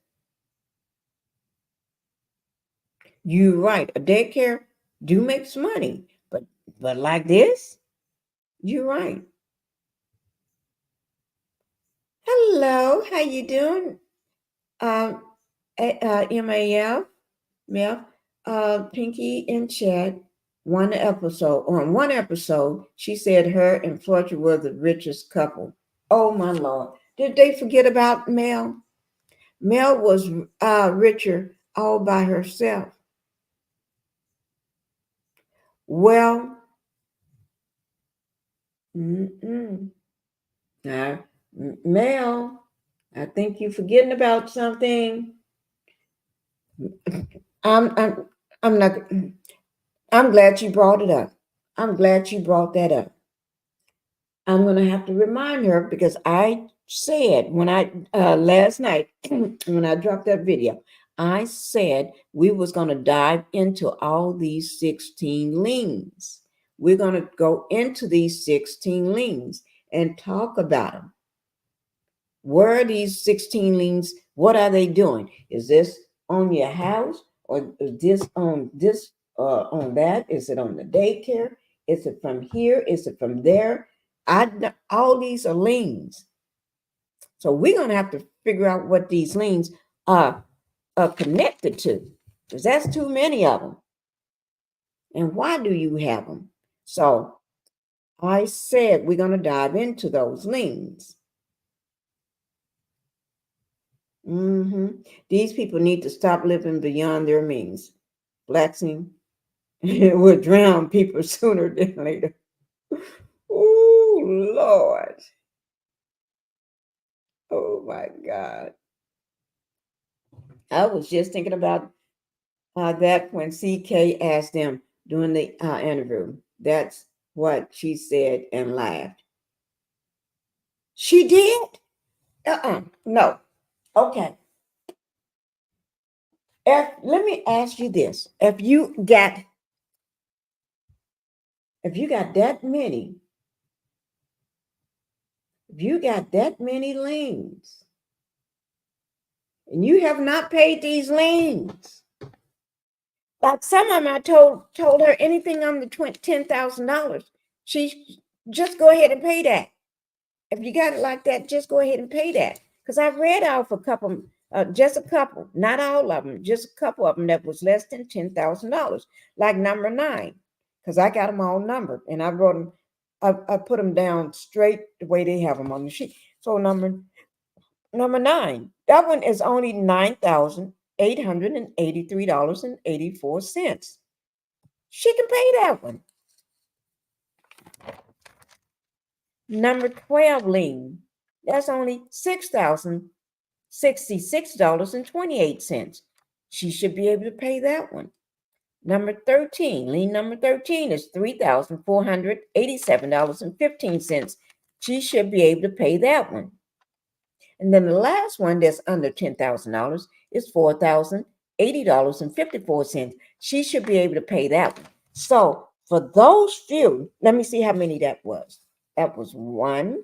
You're right. A daycare do makes money, but like this, you're right. Hello, how you doing? MAF, Pinkie in chat. On one episode, she said her and Fletcher were the richest couple. Oh my Lord! Did they forget about Mel? Mel was richer all by herself. Well, now, Mel, I think you're forgetting about something. I'm I'm not. I'm glad you brought it up. I'm glad you brought that up. I'm going to have to remind her because I said when I last night when I dropped that video, I said we was going to dive into all these 16 liens. We're going to go into these 16 liens and talk about them. Where are these 16 liens? What are they doing? Is this on your house, or is this on that? Is it on the daycare? Is it from here? Is it from there? All these are liens. So we're going to have to figure out what these liens are connected to, because that's too many of them. And why do you have them? So I said we're going to dive into those liens. These people need to stop living beyond their means. Blacksing will drown people sooner than later. Oh, Lord. Oh, my God. I was just thinking about that when CK asked them during the interview. That's what she said and laughed. She did? No. Okay. Let me ask you this. If you got that many, liens, and you have not paid these liens, like some of them, I told her anything under $10,000, she just go ahead and pay that. If you got it like that, just go ahead and pay that. Because I've read off a couple, just a couple, not all of them, just a couple of them that was less than $10,000, like number 9, because I got them all numbered and I wrote them, I put them down straight the way they have them on the sheet. So number 9, that one is only $9,883.84. She can pay that one. Number 12 lien, that's only $6,066.28. She should be able to pay that one. Number 13, lien number 13 is $3,487.15. She should be able to pay that one. And then the last one that's under $10,000 is $4,080.54. She should be able to pay that one. So for those few, let me see how many that was. That was 1,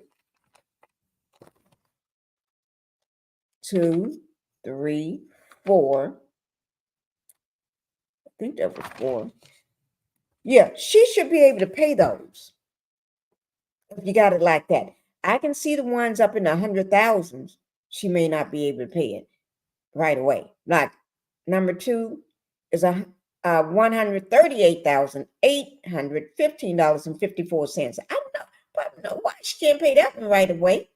2, 3, 4. I think that was 4. Yeah, she should be able to pay those. If you got it like that. I can see the ones up in the 100,000s. She may not be able to pay it. right away. Like number two is $138,815.54. I don't know, but no, why she can't pay that one right away?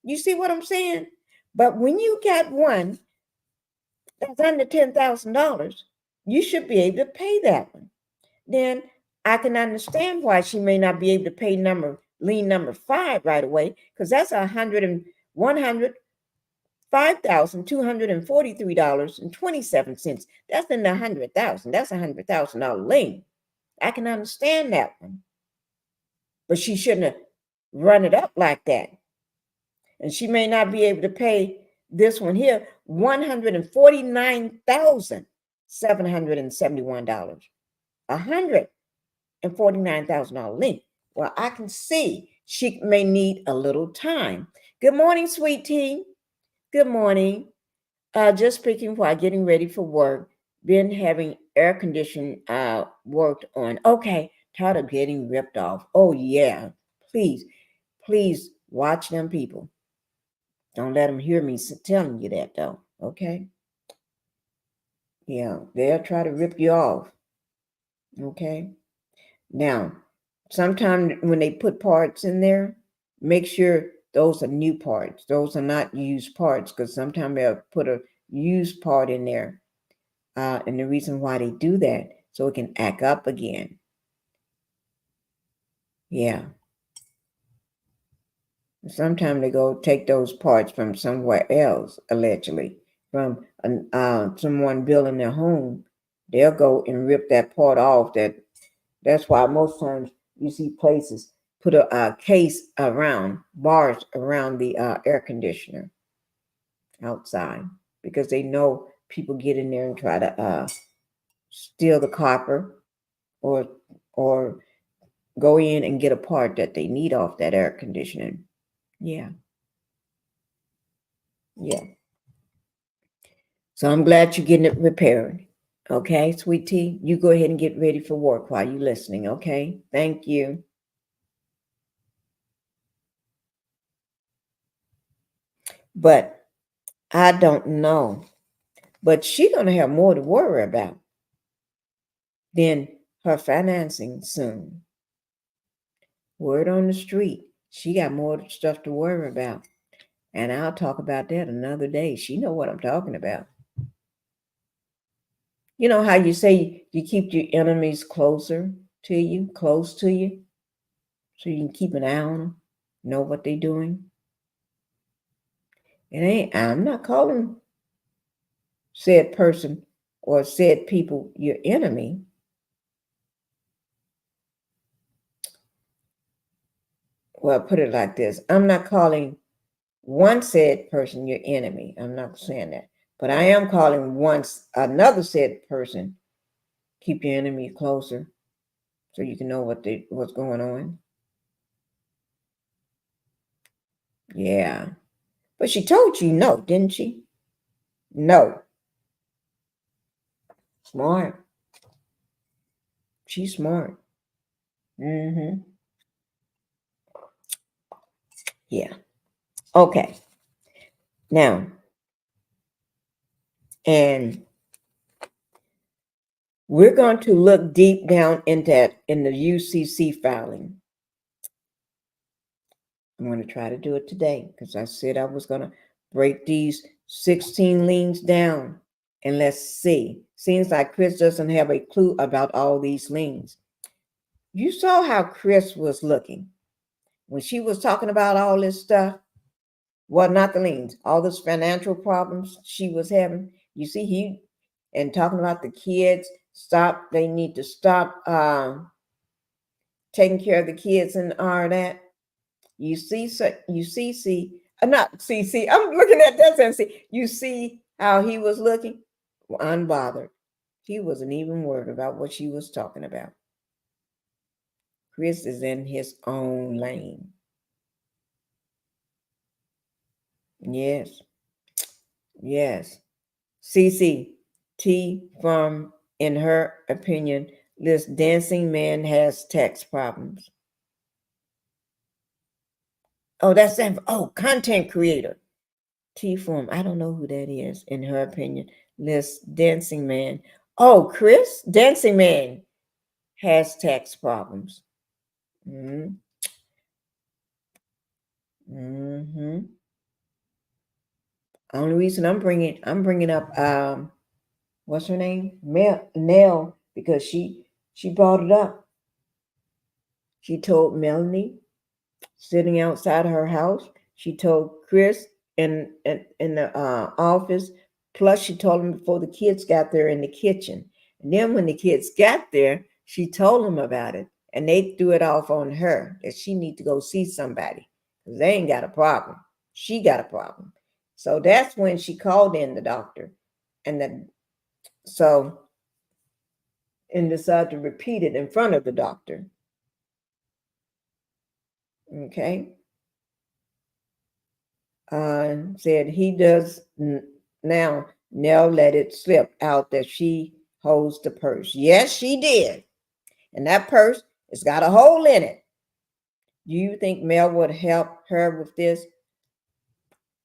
You see what I'm saying? But when you got one that's under $10,000, you should be able to pay that one. Then I can understand why she may not be able to pay lien number 5 right away, because that's $105,243.27. That's in the 100,000. That's $100,000 lien. I can understand that one, but she shouldn't have run it up like that. And she may not be able to pay this one here, $149,771. $149,000 lien. Well, I can see she may need a little time. Good morning, sweet tea. Good morning. Just speaking while getting ready for work. Been having air conditioning worked on. Okay, tired of getting ripped off. Oh yeah, please, please watch them people. Don't let them hear me telling you that though. Okay. Yeah, they'll try to rip you off. Okay. Now, sometimes when they put parts in there, make sure those are new parts. Those are not used parts, because sometimes they'll put a used part in there. And the reason why they do that, so it can act up again. Yeah. Sometimes they go take those parts from somewhere else, allegedly, from someone building their home. They'll go and rip that part off. That's why most times you see places put a case around, bars around the air conditioner outside, because they know people get in there and try to steal the copper or go in and get a part that they need off that air conditioning. Yeah. Yeah. So I'm glad you're getting it repaired. Okay, sweet tea, you go ahead and get ready for work while you're listening. Okay, thank you. But I don't know. But she's going to have more to worry about than her financing soon. Word on the street, she got more stuff to worry about. And I'll talk about that another day. She know what I'm talking about. You know how you say you keep your enemies close to you, so you can keep an eye on them, know what they're doing. I'm not calling said person or said people your enemy. Well, put it like this. I'm not calling one said person your enemy. I'm not saying that. But I am calling another said person, keep your enemy closer so you can know what's going on. Yeah. But she told you no, didn't she? No. Smart. She's smart. Mm-hmm. Yeah. Okay. Now, and we're going to look deep down in the UCC filing. I'm going to try to do it today, because I said I was going to break these 16 liens down, and let's see. Seems like Chris doesn't have a clue about all these liens. You saw how Chris was looking when she was talking about all this stuff. Well, not the liens, all those financial problems she was having. You see, and talking about the kids, they need to stop taking care of the kids and all that. You see, not see, I'm looking at that and see, you see how he was looking? Unbothered. He wasn't even worried about what she was talking about. Chris is in his own lane. Yes. Yes. CC T from, in her opinion, this dancing man has tax problems. Oh, content creator. T form. I don't know who that is, in her opinion. This dancing man. Oh, Chris, dancing man has tax problems. Mm-hmm. Mm-hmm. Only reason I'm bringing up what's her name? Nell, because she brought it up. She told Melanie sitting outside her house. She told Chris in the office. Plus, she told him before the kids got there in the kitchen. And then when the kids got there, she told them about it, and they threw it off on her that she need to go see somebody because they ain't got a problem. She got a problem. So that's when she called in the doctor, and so and decided to repeat it in front of the doctor. Okay. Said he does now. Nell let it slip out that she holds the purse. Yes, she did. And that purse has got a hole in it. Do you think Mel would help her with this?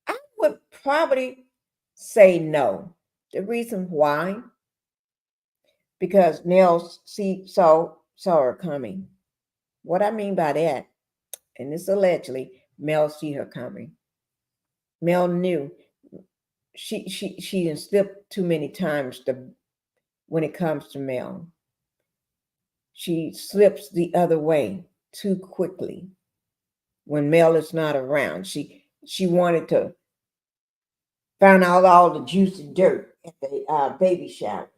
I would probably say no. The reason why, because Nell saw her coming. What I mean by that, and this allegedly, Mel see her coming. Mel knew she didn't slip too many times when it comes to Mel. She slips the other way too quickly when Mel is not around. She wanted to find out all the juicy dirt at the baby shower,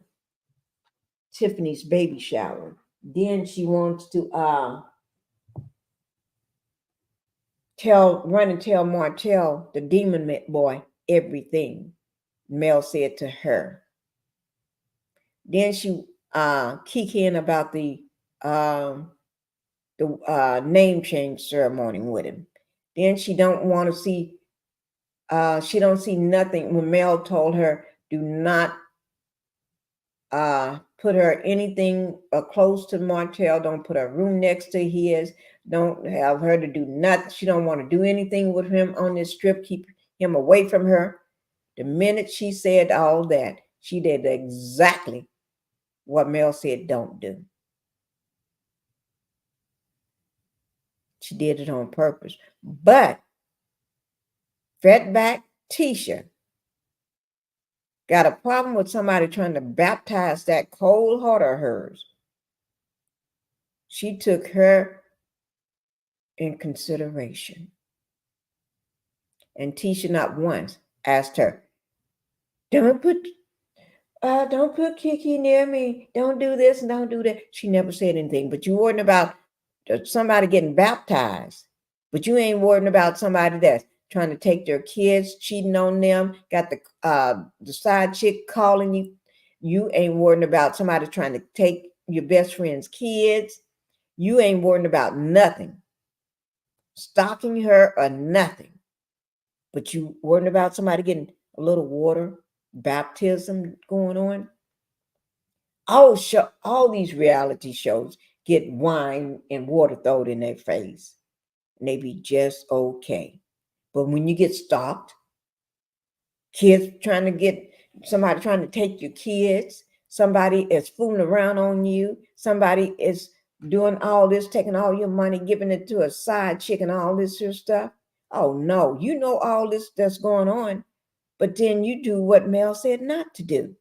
Tiffany's baby shower. Then she wants to run and tell Martell, the demon boy, everything Mel said to her. Then she kiki in about the name change ceremony with him. Then she don't want to see. She don't see nothing when Mel told her do not put her anything close to Martell. Don't put her room next to his. Don't have her to do nothing. She don't want to do anything with him on this trip. Keep him away from her. The minute she said all that, she did exactly what Mel said don't do. She did it on purpose. But Fatback Tisha got a problem with somebody trying to baptize that cold heart of hers. She took her in consideration. And Tisha not once asked her, don't put Kiki near me. Don't do this and don't do that. She never said anything. But you worrying about somebody getting baptized. But you ain't worrying about somebody that's trying to take their kids, cheating on them, got the side chick calling you. You ain't worrying about somebody trying to take your best friend's kids. You ain't worrying about nothing. Stalking her or nothing. But you worrying about somebody getting a little water, baptism going on. All these reality shows get wine and water thrown in their face. And they be just okay. But when you get stalked, somebody trying to take your kids, somebody is fooling around on you, somebody is doing all this, taking all your money, giving it to a side chick and all this here stuff. Oh no, you know all this that's going on, but then you do what Mel said not to do.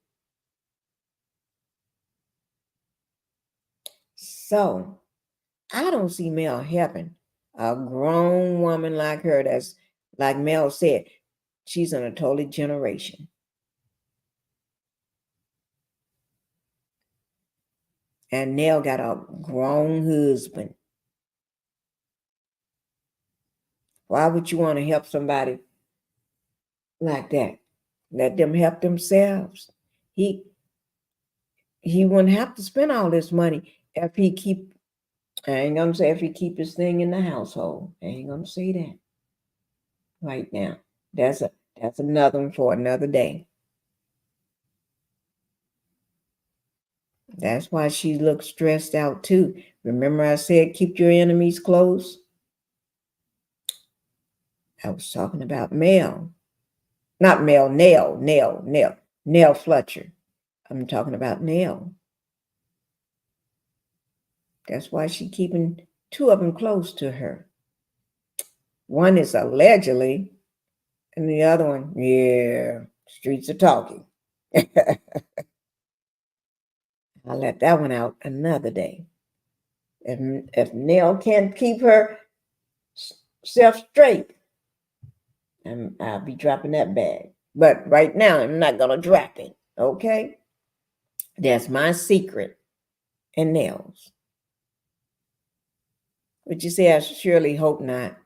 So I don't see Mel helping a grown woman like her that's, like Mel said, she's in a totally generation. And Nell got a grown husband. Why would you want to help somebody like that? Let them help themselves. He wouldn't have to spend all this money if he keep. I ain't gonna say if he keep his thing in the household. I ain't gonna say that right now. That's another one for another day. That's why she looks stressed out too. Remember I said keep your enemies close? I was talking about Mel. Not Mel, Nell Fletcher. I'm talking about Nell. That's why she's keeping two of them close to her. One is allegedly, and the other one, yeah, streets are talking. I'll let that one out another day. If Nell can't keep her self straight, I'll be dropping that bag. But right now, I'm not going to drop it. Okay? That's my secret and Nell's. But you say, I surely hope not.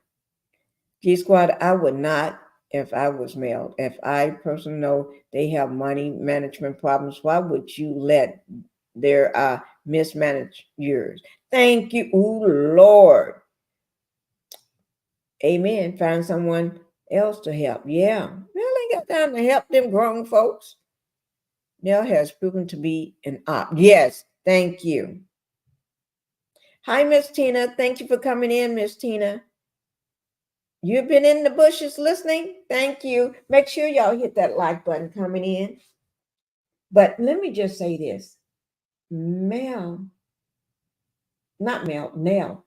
G Squad, I would not if I was Mel. If I personally know they have money management problems, why would you let their mismanage yours? Thank you. Ooh, Lord. Amen. Find someone else to help. Yeah. Mel ain't got time to help them grown folks. Nell has proven to be an op. Yes, thank you. Hi, Miss Tina. Thank you for coming in, Miss Tina. You've been in the bushes listening? Thank you. Make sure y'all hit that like button coming in. But let me just say this. Nell, Nell,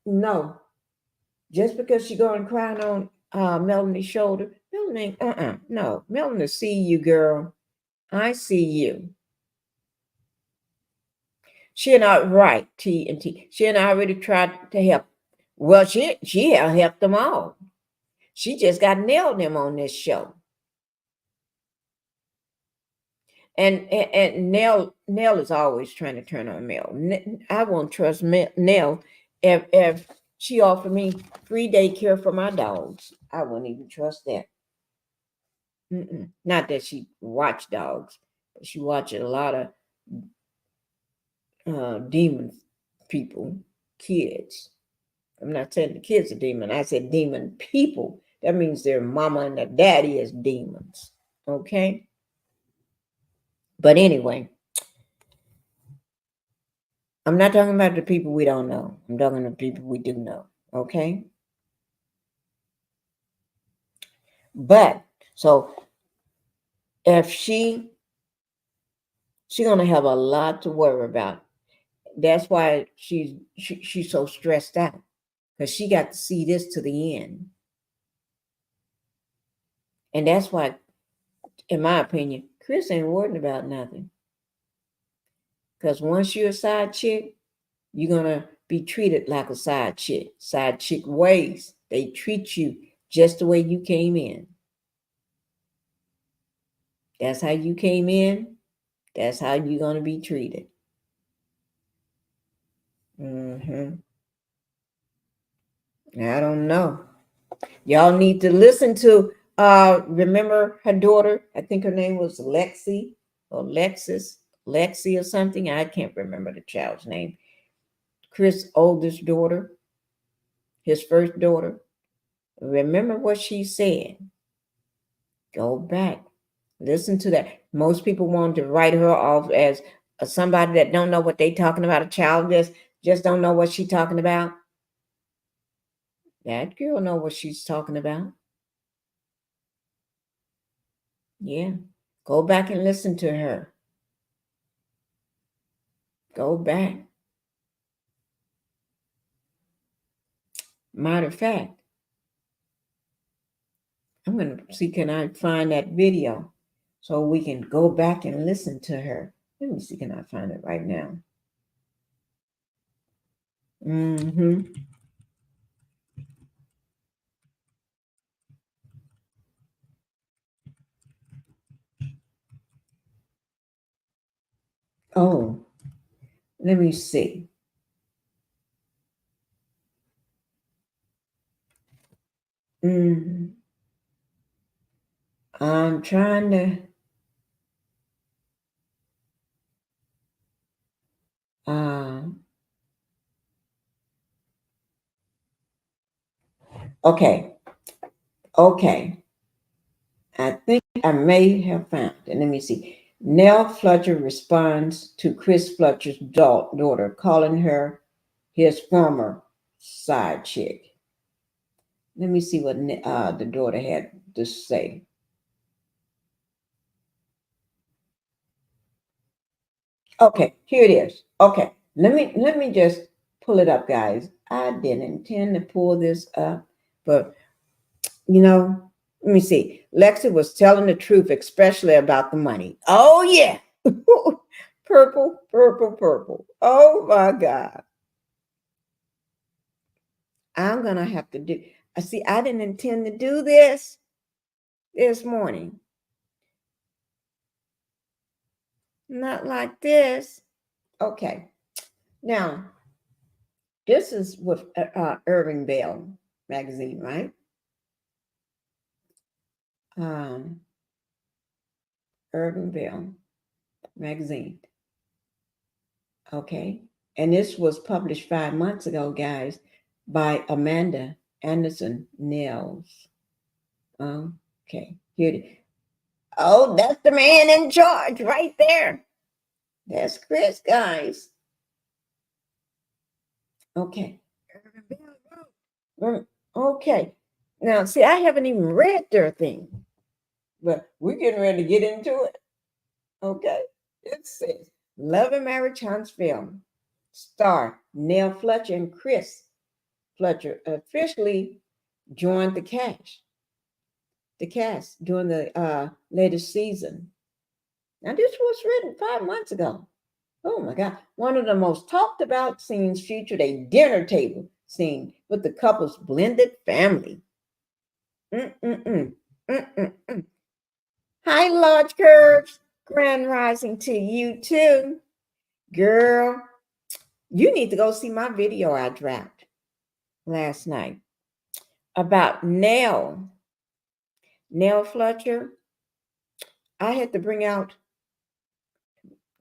no. Just because she going crying on Melanie's shoulder, Melanie, no. Melanie, see you, girl. I see you. She and I, right, T and T. She and I already tried to help. Well, she helped them all. She just got nailed them on this show. And Nell is always trying to turn on Mel. I won't trust Nell if she offered me free daycare for my dogs. I wouldn't even trust that. Not that she watched dogs, but she watched a lot of demon people, kids. I'm not saying the kids are demon. I said demon people. That means their mama and their daddy is demons. Okay? But anyway, I'm not talking about the people we don't know. I'm talking about the people we do know. Okay? But so if she's gonna have a lot to worry about. That's why she's so stressed out. Because she got to see this to the end. And that's why, in my opinion, Chris ain't worried about nothing. Because once you're a side chick, you're going to be treated like a side chick. Side chick ways. They treat you just the way you came in. That's how you came in. That's how you're going to be treated. I don't know. Y'all need to listen to, remember her daughter? I think her name was Lexi or Lexi or something. I can't remember the child's name. Chris' oldest daughter, his first daughter. Remember what she said. Go back. Listen to that. Most people want to write her off as somebody that don't know what they talking about. A child just don't know what she's talking about. That girl know what she's talking about. Yeah. Go back and listen to her. Go back. Matter of fact, I'm going to see, can I find that video so we can go back and listen to her. Let me see, can I find it right now? Oh, let me see. I'm trying to okay. I think I may have found it. Let me see. Nell Fletcher responds to Chris Fletcher's daughter, calling her his former side chick. Let me see what the daughter had to say. Okay, here it is. Okay, let me just pull it up, guys. I didn't intend to pull this up, but you know, let me see. Lexi was telling the truth, especially about the money. Oh yeah, purple, purple, purple. Oh my God, I'm gonna have to do. I see. I didn't intend to do this morning. Not like this. Okay, now this is with Irving Bell magazine, right? Um, Irving Bell magazine. Okay. And this was published 5 months ago, guys, by Amanda Anderson Nels. Okay. Here it is. Oh, that's the man in charge right there. That's Chris, guys. Okay. Okay. Now, see, I haven't even read their thing, but we're getting ready to get into it. Okay. It says Love and Marriage Huntsville star Nell Fletcher and Chris Fletcher officially joined the cast during the latest season. Now, this was written 5 months ago. Oh my God. One of the most talked about scenes featured a dinner table scene with the couple's blended family. Mm-mm-mm. Mm-mm-mm. Hi, Large Curves. Grand rising to you too. Girl, you need to go see my video I dropped last night about Nell Fletcher. I had to bring out,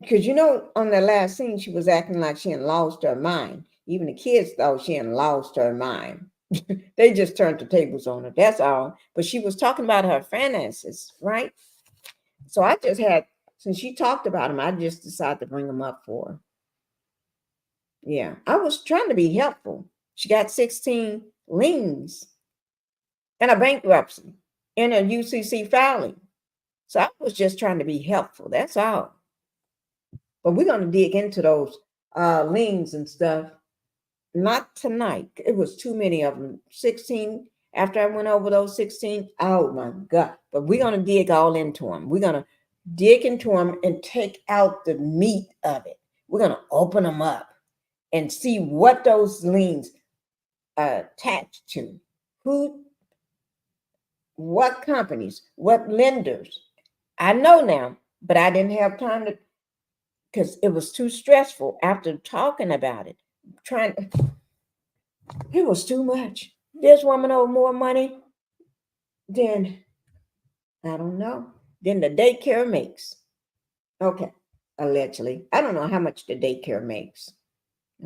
because on the last scene, she was acting like she had lost her mind. Even the kids thought she had lost her mind. They just turned the tables on her. That's all. But she was talking about her finances, right? So I just had, since she talked about them, I just decided to bring them up for her. Yeah, I was trying to be helpful. She got 16 liens and a bankruptcy and a UCC filing. So I was just trying to be helpful. That's all. But we're going to dig into those liens and stuff. Not tonight. It was too many of them. 16. After I went over those 16, oh my God. But we're going to dig all into them. We're going to dig into them and take out the meat of it. We're going to open them up and see what those liens are attached to. What companies, what lenders. I know now, but I didn't have time to, because it was too stressful after talking about it. It was too much. This woman owed more money than, I don't know, than the daycare makes. Okay, allegedly. I don't know how much the daycare makes.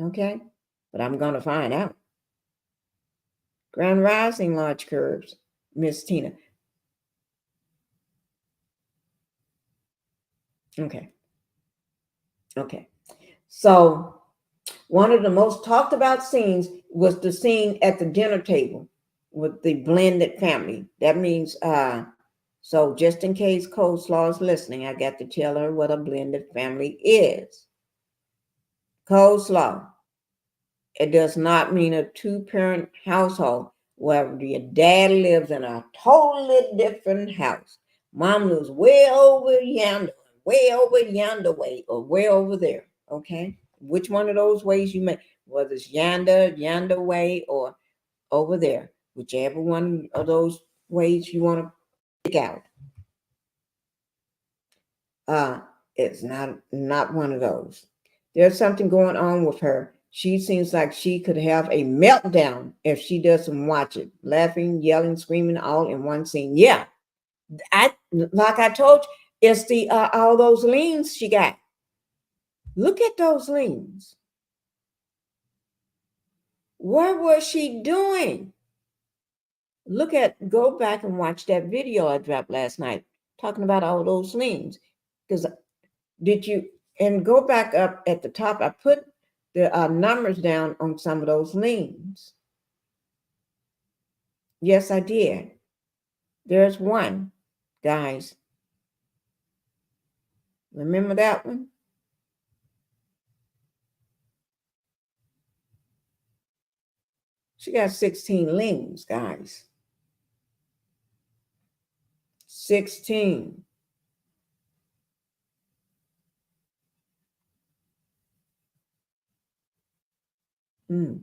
Okay, but I'm going to find out. Grand Rising, Large Curves, Miss Tina. Okay. So one of the most talked about scenes was the scene at the dinner table with the blended family. That means, so just in case Coleslaw is listening, I got to tell her what a blended family is. Coleslaw, it does not mean a two-parent household where your dad lives in a totally different house. Mom lives way over yonder way, or way over there. Okay, which one of those ways you make, whether it's yonder way, or over there, whichever one of those ways you want to pick out. It's not one of those. There's something going on with her. She seems like she could have a meltdown if she doesn't watch it. Laughing, yelling, screaming, all in one scene. Yeah, like I told you, it's the all those liens she got. Look at those liens. What was she doing? Go back and watch that video I dropped last night talking about all those liens. Because and go back up at the top, I put the numbers down on some of those liens. Yes, I did. There's one, guys. Remember that one? She got 16 links, guys. 16. Mm.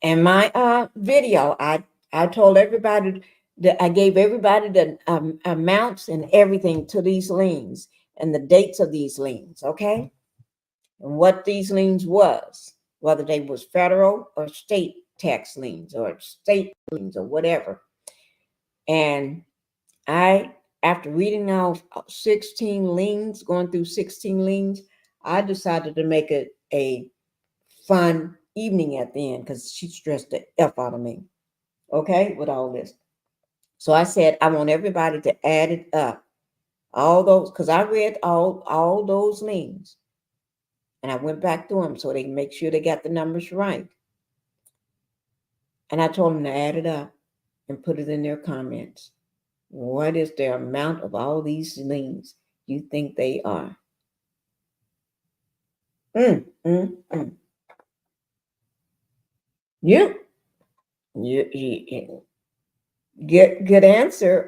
And my video, I told everybody that I gave everybody the amounts and everything to these liens and the dates of these liens, okay? And what these liens was, whether they was federal or state tax liens or state liens or whatever. And I, after reading off 16 liens, going through 16 liens, I decided to make it a fun evening at the end because she stressed the F out of me, okay, with all this. So I said, I want everybody to add it up. All those, because I read all those liens and I went back through them so they can make sure they got the numbers right. And I told them to add it up and put it in their comments. What is the amount of all these liens you think they are? Mm, mm, mm. You, you good answer,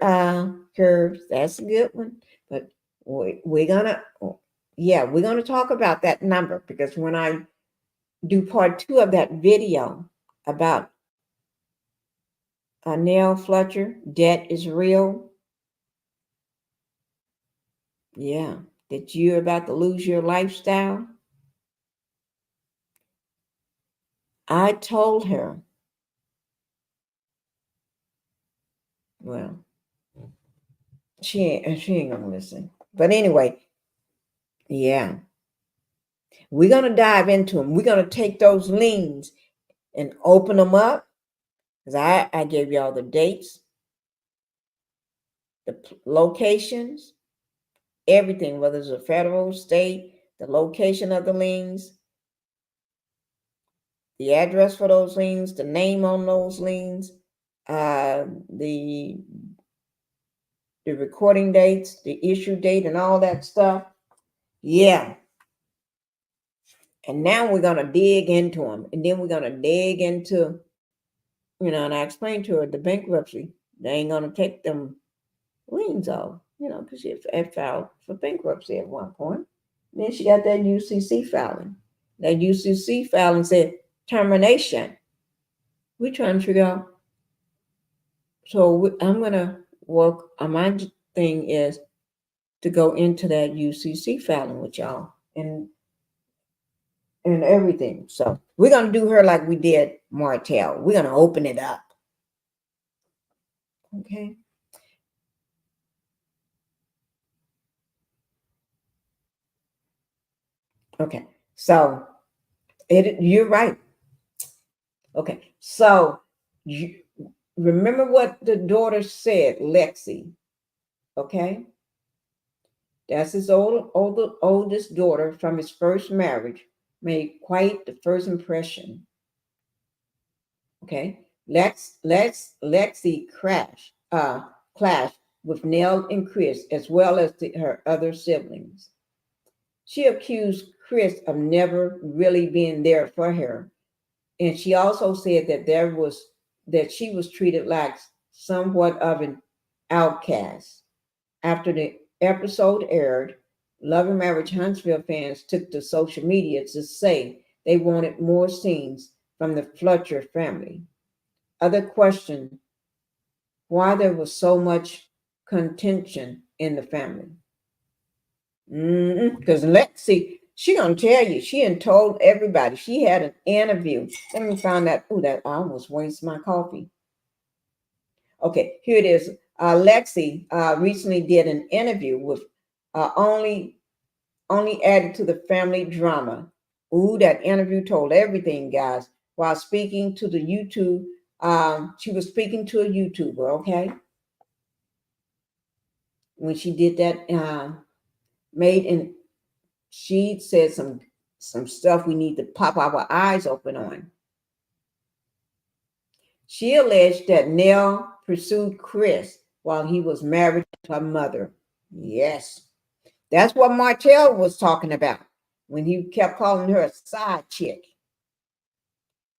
Curves. That's a good one. But we're gonna, yeah, we're gonna talk about that number because when I do part 2 of that video about Nell Fletcher, debt is real. Yeah, that you're about to lose your lifestyle. I told her, well, she ain't gonna listen. But anyway, yeah, we're gonna dive into them. We're gonna take those liens and open them up because I gave y'all the dates, the locations, everything, whether it's a federal, state, the location of the liens, the address for those liens, the name on those liens, uh, the the recording dates, the issue date, and all that stuff. Yeah. And now we're gonna dig into them, and then we're gonna dig into, and I explained to her the bankruptcy. They ain't gonna take them liens off, because she had filed for bankruptcy at one point. And then she got that UCC filing. That UCC filing said termination. We're trying to figure out. So I'm gonna work. My thing is to go into that UCC filing with y'all and everything. So we're gonna do her like we did Martell. We're gonna open it up. Okay. Okay. So you're right. Okay. So you remember what the daughter said, Lexi. Okay. That's his oldest daughter from his first marriage. Made quite the first impression. Okay. Lexi clashed with Nell and Chris as well as her other siblings. She accused Chris of never really being there for her. And she also said that she was treated like somewhat of an outcast. After the episode aired, Love and Marriage Huntsville fans took to social media to say they wanted more scenes from the Fletcher family. Other questioned why there was so much contention in the family. Because Lexi, she gonna tell you, she had told everybody. She had an interview. Let me find that. Oh, that I almost wasted my coffee. Okay, here it is. Lexi recently did an interview with only added to the family drama. Ooh, that interview told everything, guys. While speaking to the YouTube, she was speaking to a YouTuber. Okay, when she did that, made and she said some stuff we need to pop our eyes open on. She alleged that Nell pursued Chris while he was married to her mother. Yes, that's what Martell was talking about when he kept calling her a side chick.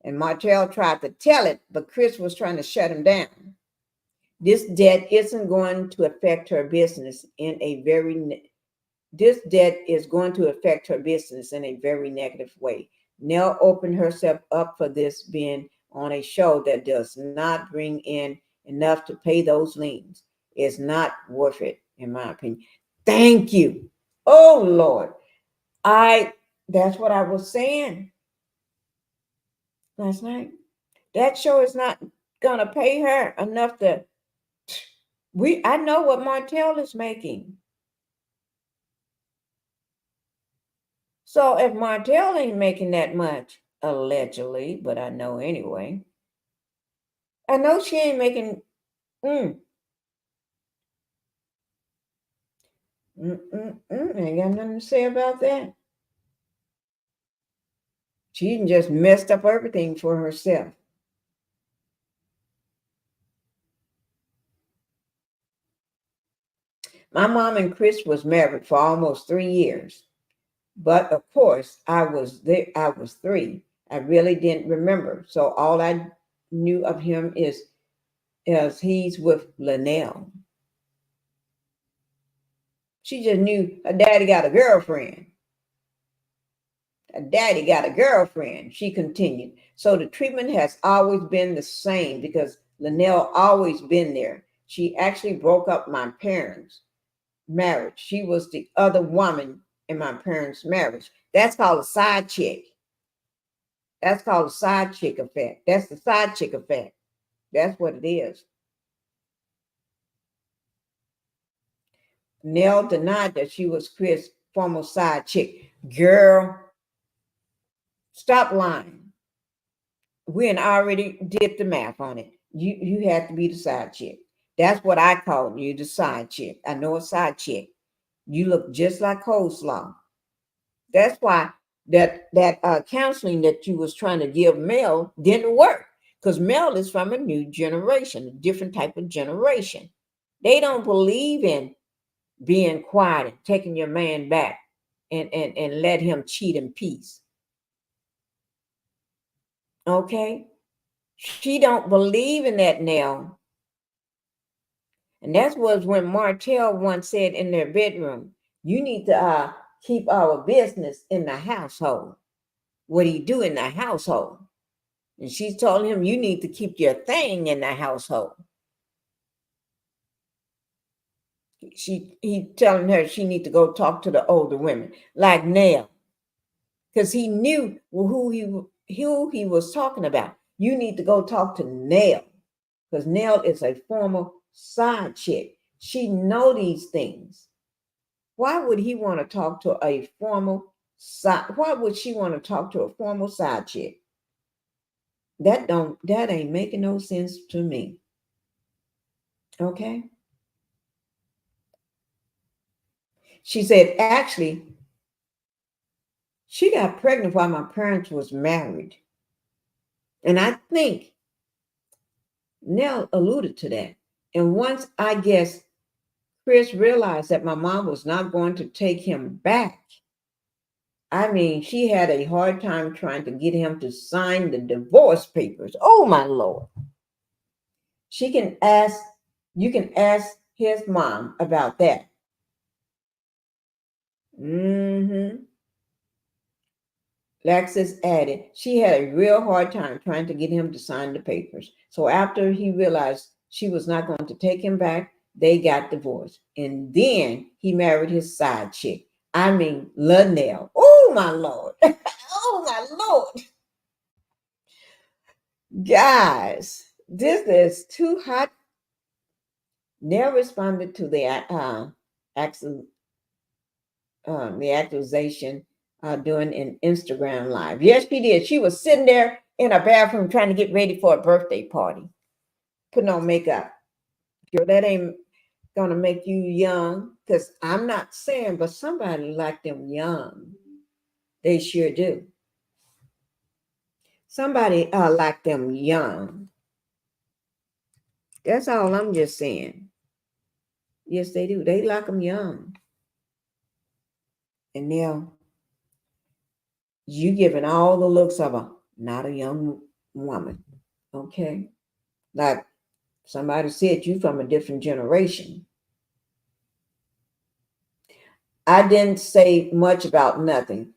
And Martell tried to tell it, but Chris was trying to shut him down. This debt isn't going to affect her business in a very this debt is going to affect her business in a very negative way. Nell opened herself up for this being on a show that does not bring in enough to pay those liens. It's not worth it, in my opinion. Thank you. Oh Lord. That's what I was saying last night. That show is not gonna pay her enough to I know what Martell is making. So if Martell ain't making that much, allegedly, but I know anyway, I know she ain't making ain't got nothing to say about that. She just messed up everything for herself. My mom and Chris was married for almost 3 years. But of course, I was there. I was 3. I really didn't remember. So all I knew of him is he's with Linnell. She just knew her daddy got a girlfriend. Her daddy got a girlfriend, she continued. So the treatment has always been the same because Linnell always been there. She actually broke up my parents' marriage. She was the other woman in my parents' marriage. That's called a side chick. That's called a side chick effect. That's the side chick effect. That's what it is. Nell denied that she was Chris' former side chick. Girl, stop lying. We had already did the math on it. You had to be the side chick. That's what I called you, the side chick. I know a side chick. You look just like coleslaw. That's why that counseling that you was trying to give Mel didn't work, because Mel is from a new generation, a different type of generation. They don't believe in being quiet and taking your man back and let him cheat in peace. Okay? She don't believe in that now. And that was when Martell once said in their bedroom, you need to keep our business in the household. What do you do in the household? And she's told him, you need to keep your thing in the household. He telling her she need to go talk to the older women, like Nell, because he knew who he was talking about. You need to go talk to Nell, because Nell is a former side chick. She know these things. Why would he want to talk to a former side? Why would she want to talk to a former side chick? That ain't making no sense to me. Okay. She said, actually, she got pregnant while my parents was married. And I think Nell alluded to that. And once I guess Chris realized that my mom was not going to take him back, I mean, she had a hard time trying to get him to sign the divorce papers. Oh, my Lord. You can ask his mom about that. Lexus added, she had a real hard time trying to get him to sign the papers. So after he realized she was not going to take him back, they got divorced. And then he married his side chick. I mean, Linnell. Oh, my Lord. Oh, my Lord. Guys, this is too hot. Nell responded to the accusation doing an Instagram live. Yes, she did. She was sitting there in a bathroom trying to get ready for a birthday party, putting on makeup. Girl, that ain't gonna make you young. Because I'm not saying, but somebody like them young. They sure do. Somebody like them young. That's all I'm just saying. Yes, they do. They like them young. And now you giving all the looks of a not a young woman. Okay. Like somebody said, you from a different generation. I didn't say much about nothing.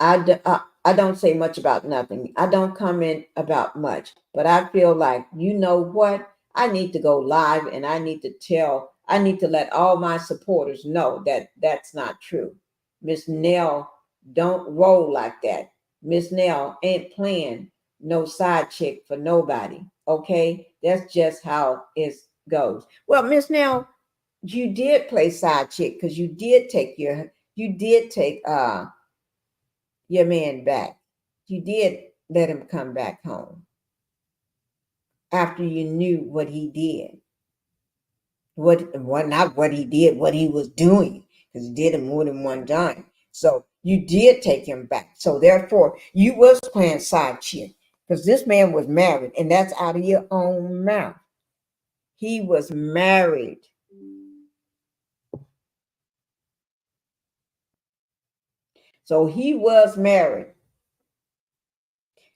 I don't say much about nothing. I don't comment about much, but I feel like, you know what? I need to go live and I need to let all my supporters know that that's not true. Miss Nell don't roll like that. Miss Nell ain't playing no side chick for nobody. Okay? That's just how it goes. Well, Miss Nell, you did play side chick because you did take your man back. You did let him come back home after you knew what he did. What not what he did, what he was doing, because he did it more than one time. So you did take him back. So therefore, you was playing side chick because this man was married, and that's out of your own mouth. He was married. So he was married.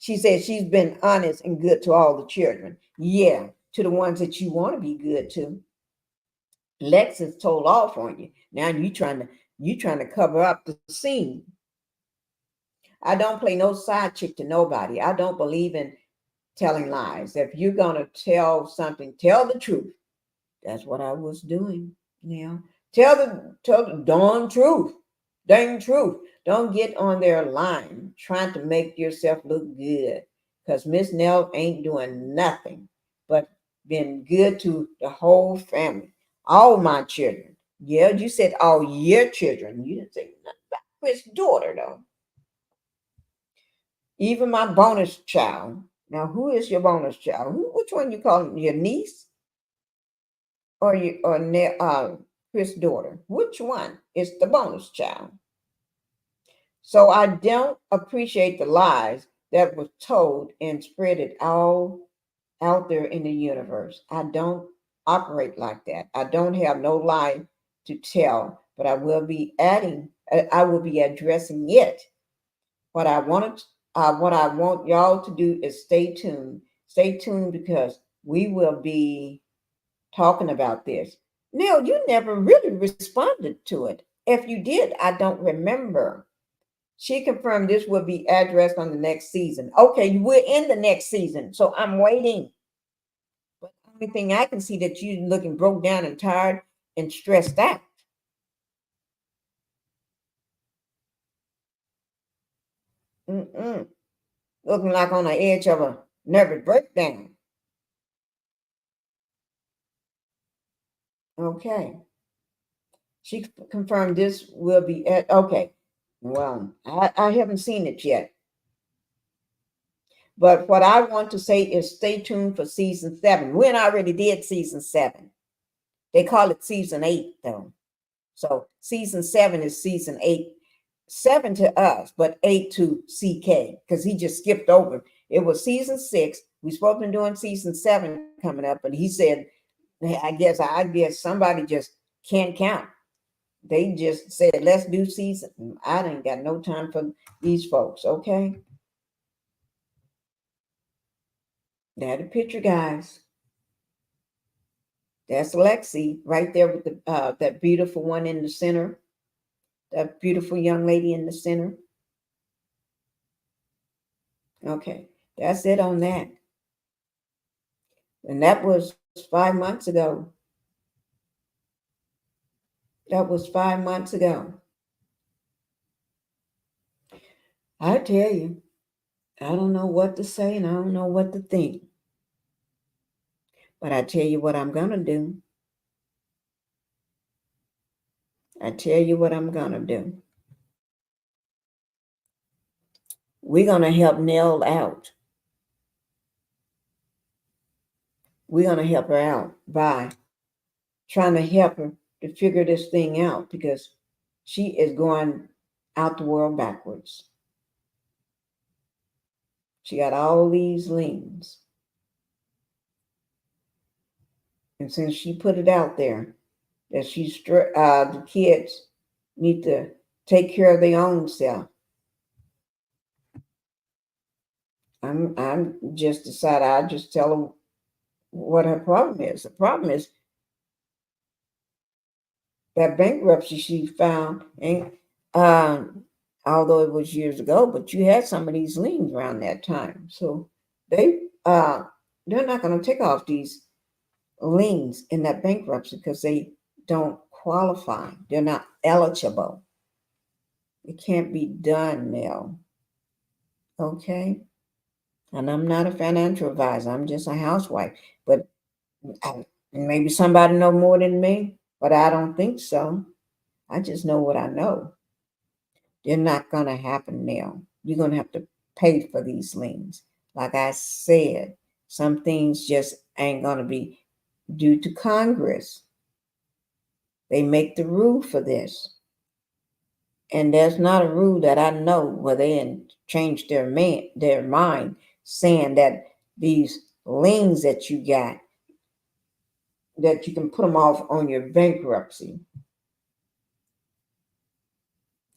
She said she's been honest and good to all the children. Yeah, to the ones that you want to be good to. Lex is told off on you. Now you trying to cover up the scene. I don't play no side chick to nobody. I don't believe in telling lies. If you're gonna tell something, tell the truth. That's what I was doing. Now tell the darn truth. Dang truth. Don't get on their line trying to make yourself look good. Because Miss Nell ain't doing nothing but been good to the whole family. All my children. Yeah, you said all your children. You didn't say nothing about Chris' daughter, though. Even my bonus child. Now, who is your bonus child? Which one you call your niece or Chris' daughter? Which one is the bonus child? So I don't appreciate the lies that was told and spread it all out there in the universe. I don't operate like that. I don't have no lie to tell, but I will be addressing it. What I want y'all to do is stay tuned. Stay tuned because we will be talking about this. Neil, you never really responded to it. If you did, I don't remember. She confirmed this will be addressed on the next season. Okay, we're in the next season, so I'm waiting. But the only thing I can see that you looking broke down and tired and stressed out. Mm-mm. Looking like on the edge of a nervous breakdown. Okay. She confirmed this will be at okay. Well, I haven't seen it yet. But what I want to say is stay tuned for season 7. We already did season 7. They call it season 8, though. So season 7 is season 8. 7 to us, but 8 to CK, because he just skipped over. It was season 6. We supposed to be doing season 7 coming up, but he said, "Hey, I guess somebody just can't count." They just said, let's do season. I didn't got no time for these folks, okay? That a picture, guys. That's Lexi right there with that beautiful one in the center. That beautiful young lady in the center. Okay, that's it on that. And that was 5 months ago. That was 5 months ago. I tell you, I don't know what to say and I don't know what to think. But I tell you what I'm going to do. I tell you what I'm going to do. We're going to help Nell out. We're going to help her out by trying to help her to figure this thing out because she is going out the world backwards. She got all these liens. And since she put it out there that the kids need to take care of their own self, I'm just decided I just tell her what her problem is. The problem is that bankruptcy she found, and um, although it was years ago, but you had some of these liens around that time, so they uh, they're not going to take off these liens in that bankruptcy because they don't qualify. They're not eligible. It can't be done now. Okay, and I'm not a financial advisor. I'm just a housewife, but maybe somebody know more than me, but I don't think so. I just know what I know. They're not going to happen now. You're going to have to pay for these liens. Like I said, some things just ain't going to be due to Congress. They make the rule for this. And there's not a rule that I know where they changed their mind saying that these liens that you got, that you can put them off on your bankruptcy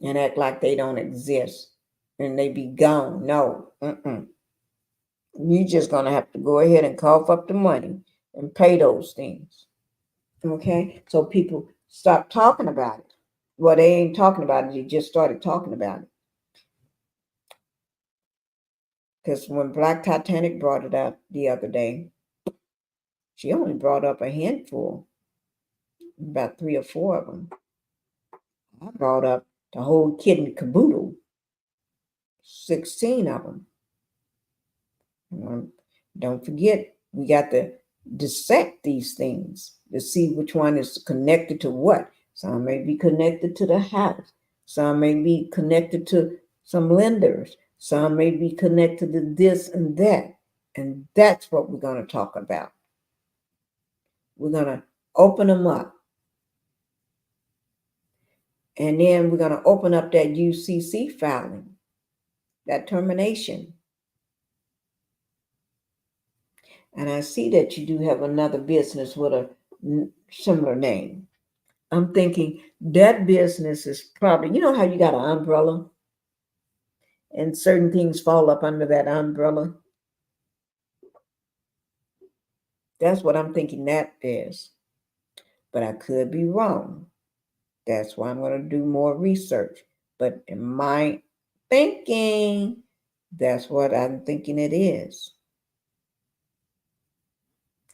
and act like they don't exist and they be gone. No, you just gonna have to go ahead and cough up the money and pay those things. Okay, so people stop talking about it. Well, they ain't talking about it. You just started talking about it because when Black Titanic brought it up the other day, she only brought up a handful, about 3 or 4 of them. I brought up the whole kit and caboodle, 16 of them. Don't forget, we got to dissect these things to see which one is connected to what. Some may be connected to the house. Some may be connected to some lenders. Some may be connected to this and that. And that's what we're going to talk about. We're going to open them up. And then we're going to open up that UCC filing, that termination. And I see that you do have another business with a similar name. I'm thinking that business is probably, you know how you got an umbrella and certain things fall up under that umbrella? That's what I'm thinking that is. But I could be wrong. That's why I'm going to do more research. But in my thinking, that's what I'm thinking it is.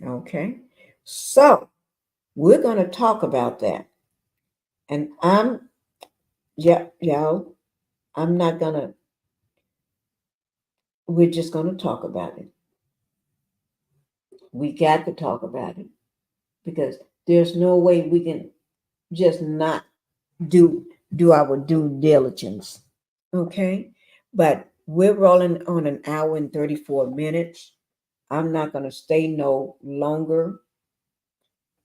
Okay. So we're going to talk about that. And y'all, I'm not going to, we're just going to talk about it. We got to talk about it because there's no way we can just not do our due diligence. Okay? But we're rolling on an hour and 34 minutes. I'm not going to stay no longer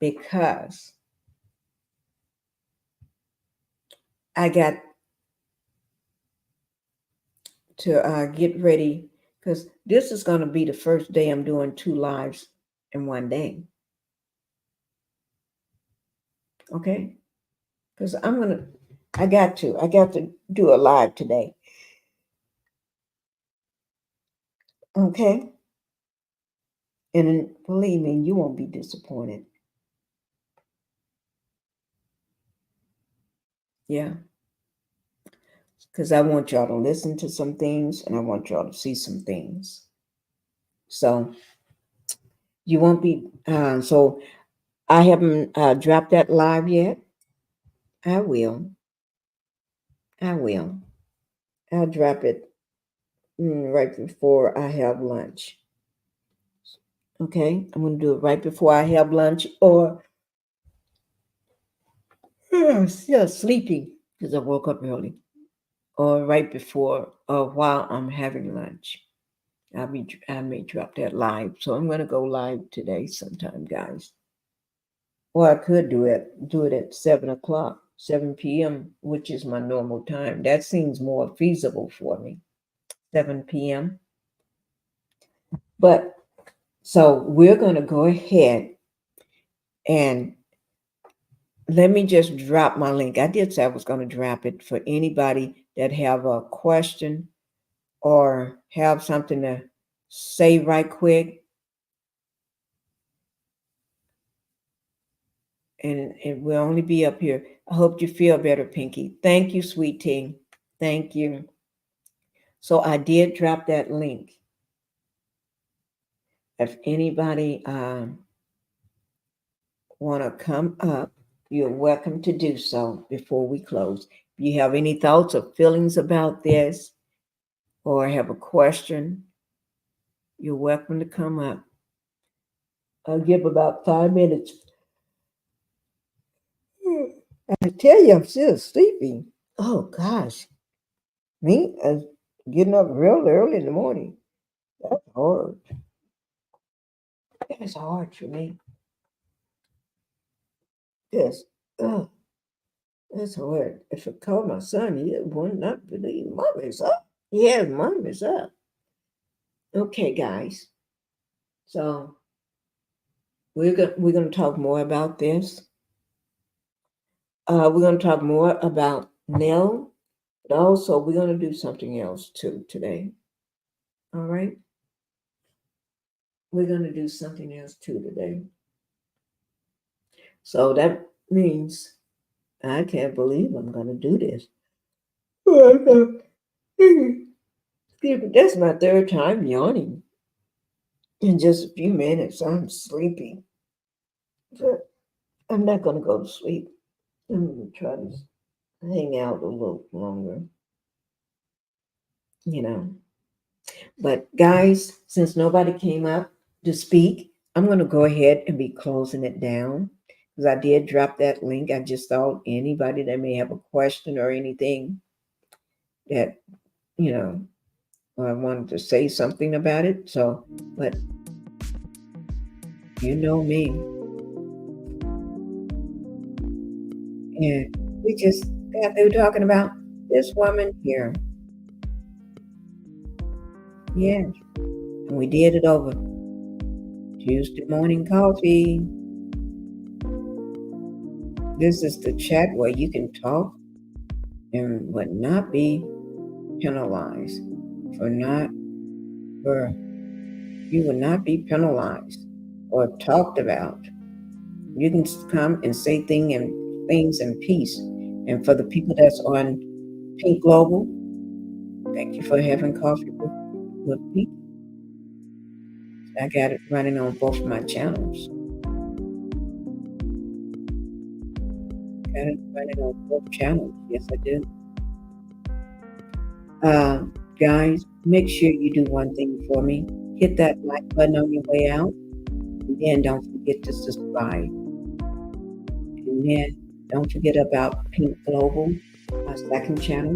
because I got to get ready because this is going to be the first day I'm doing 2 lives in one day. Okay? Because I got to do a live today. Okay? And believe me, you won't be disappointed. Yeah. Because I want y'all to listen to some things and I want y'all to see some things. So you won't be, so I haven't dropped that live yet. I will. I'll drop it right before I have lunch. Okay, I'm going to do it right before I have lunch or still sleeping because I woke up early or right before or while I'm having lunch. I may drop that live. So I'm going to go live today sometime, guys. Or I could do it at 7 o'clock, 7 p.m., which is my normal time. That seems more feasible for me. 7 p.m. But so we're going to go ahead And let me just drop my link. I did say I was going to drop it for anybody that have a question or have something to say right quick. And it will only be up here. I hope you feel better, Pinkie. Thank you, sweet tea. Thank you. So I did drop that link. If anybody want to come up, you're welcome to do so before we close. If you have any thoughts or feelings about this or have a question, you're welcome to come up. I'll give about 5 minutes. I tell you, I'm still sleepy. Oh, gosh. Me getting up real early in the morning. That's hard. That's hard for me. Yes. Oh, that's hard. If I call my son, he would not believe Mommy's up. Yeah, Mommy's up. Okay, guys. So we're gonna talk more about this. We're gonna talk more about Nell, but also we're gonna do something else too today. All right. We're gonna do something else too today. So that means I can't believe I'm gonna do this. That's my third time yawning in just a few minutes. I'm sleepy. But I'm not gonna go to sleep. I'm gonna try to hang out a little longer, you know. But guys, since nobody came up to speak, I'm gonna go ahead and be closing it down because I did drop that link. I just thought anybody that may have a question or anything that you know I wanted to say something about it. So, but you know me, and we just got through talking about this woman here. Yes, and we did it over Tuesday morning coffee. This is the chat where you can talk and would not be penalized for not for you would not be penalized or talked about. You can come and say things in peace. And for the people that's on Pink Global, thank you for having coffee with me. I got it running on both of my channels. Got it running on both channels. Yes, I do. Guys, make sure you do one thing for me. Hit that like button on your way out. And then don't forget to subscribe. And then don't forget about Pink Global, my second channel.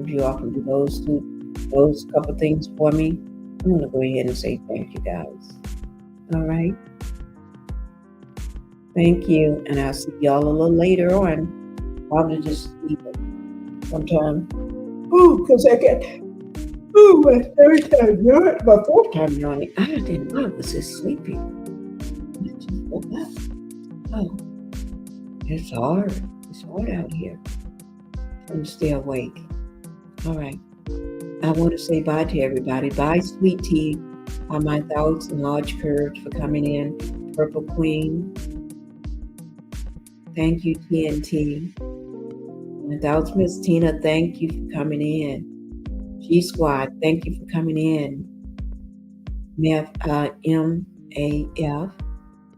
If you all can do those couple things for me, I'm gonna go ahead and say thank you guys. All right. Thank you. And I'll see y'all a little later on. Probably just sleeping sometime. Ooh, because I got my third time yawning, my fourth time yawning. I didn't know I was just sleepy. I just woke up. Oh, it's hard. It's hard out here. I'm stay awake. All right. I want to say bye to everybody. Bye, sweet tea. My thoughts and large curves for coming in. Purple Queen. Thank you, TNT. My thoughts, Miss Tina. Thank you for coming in. G Squad. Thank you for coming in. Meth, MAF.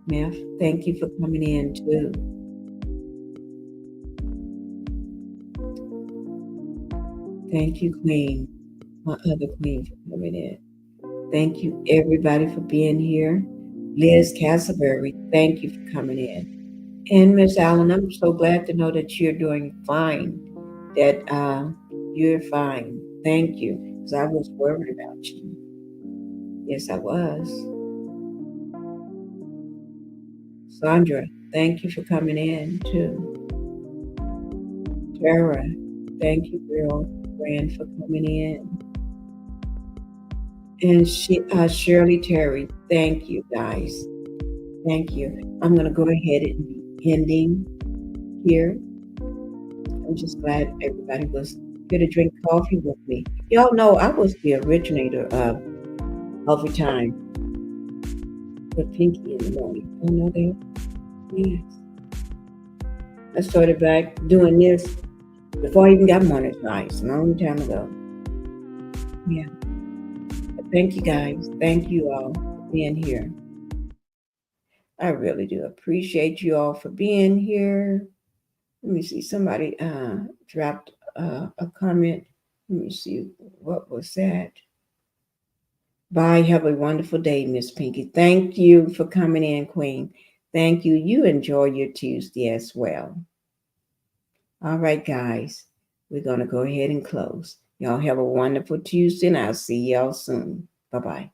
Meth. Thank you for coming in too. Thank you, Queen. My other Queen for coming in. Thank you, everybody, for being here. Liz Castleberry, thank you for coming in. And Miss Allen, I'm so glad to know that you're doing fine, that you're fine. Thank you, because I was worried about you. Yes, I was. Sandra, thank you for coming in, too. Tara, thank you, girlfriend, for coming in. And Shirley Terry, thank you, guys. Thank you. I'm going to go ahead and be ending here. I'm just glad everybody was here to drink coffee with me. Y'all know I was the originator of Coffee Time with Pinkie in the morning. You know that? Yes. I started back doing this before I even got monetized, a long time ago. Yeah. But thank you guys. Thank you all for being here. I really do appreciate you all for being here. Let me see. Somebody dropped a comment. Let me see. What was that? Bye. Have a wonderful day, Miss Pinkie. Thank you for coming in, Queen. Thank you. You enjoy your Tuesday as well. All right, guys. We're going to go ahead and close. Y'all have a wonderful Tuesday, and I'll see y'all soon. Bye bye.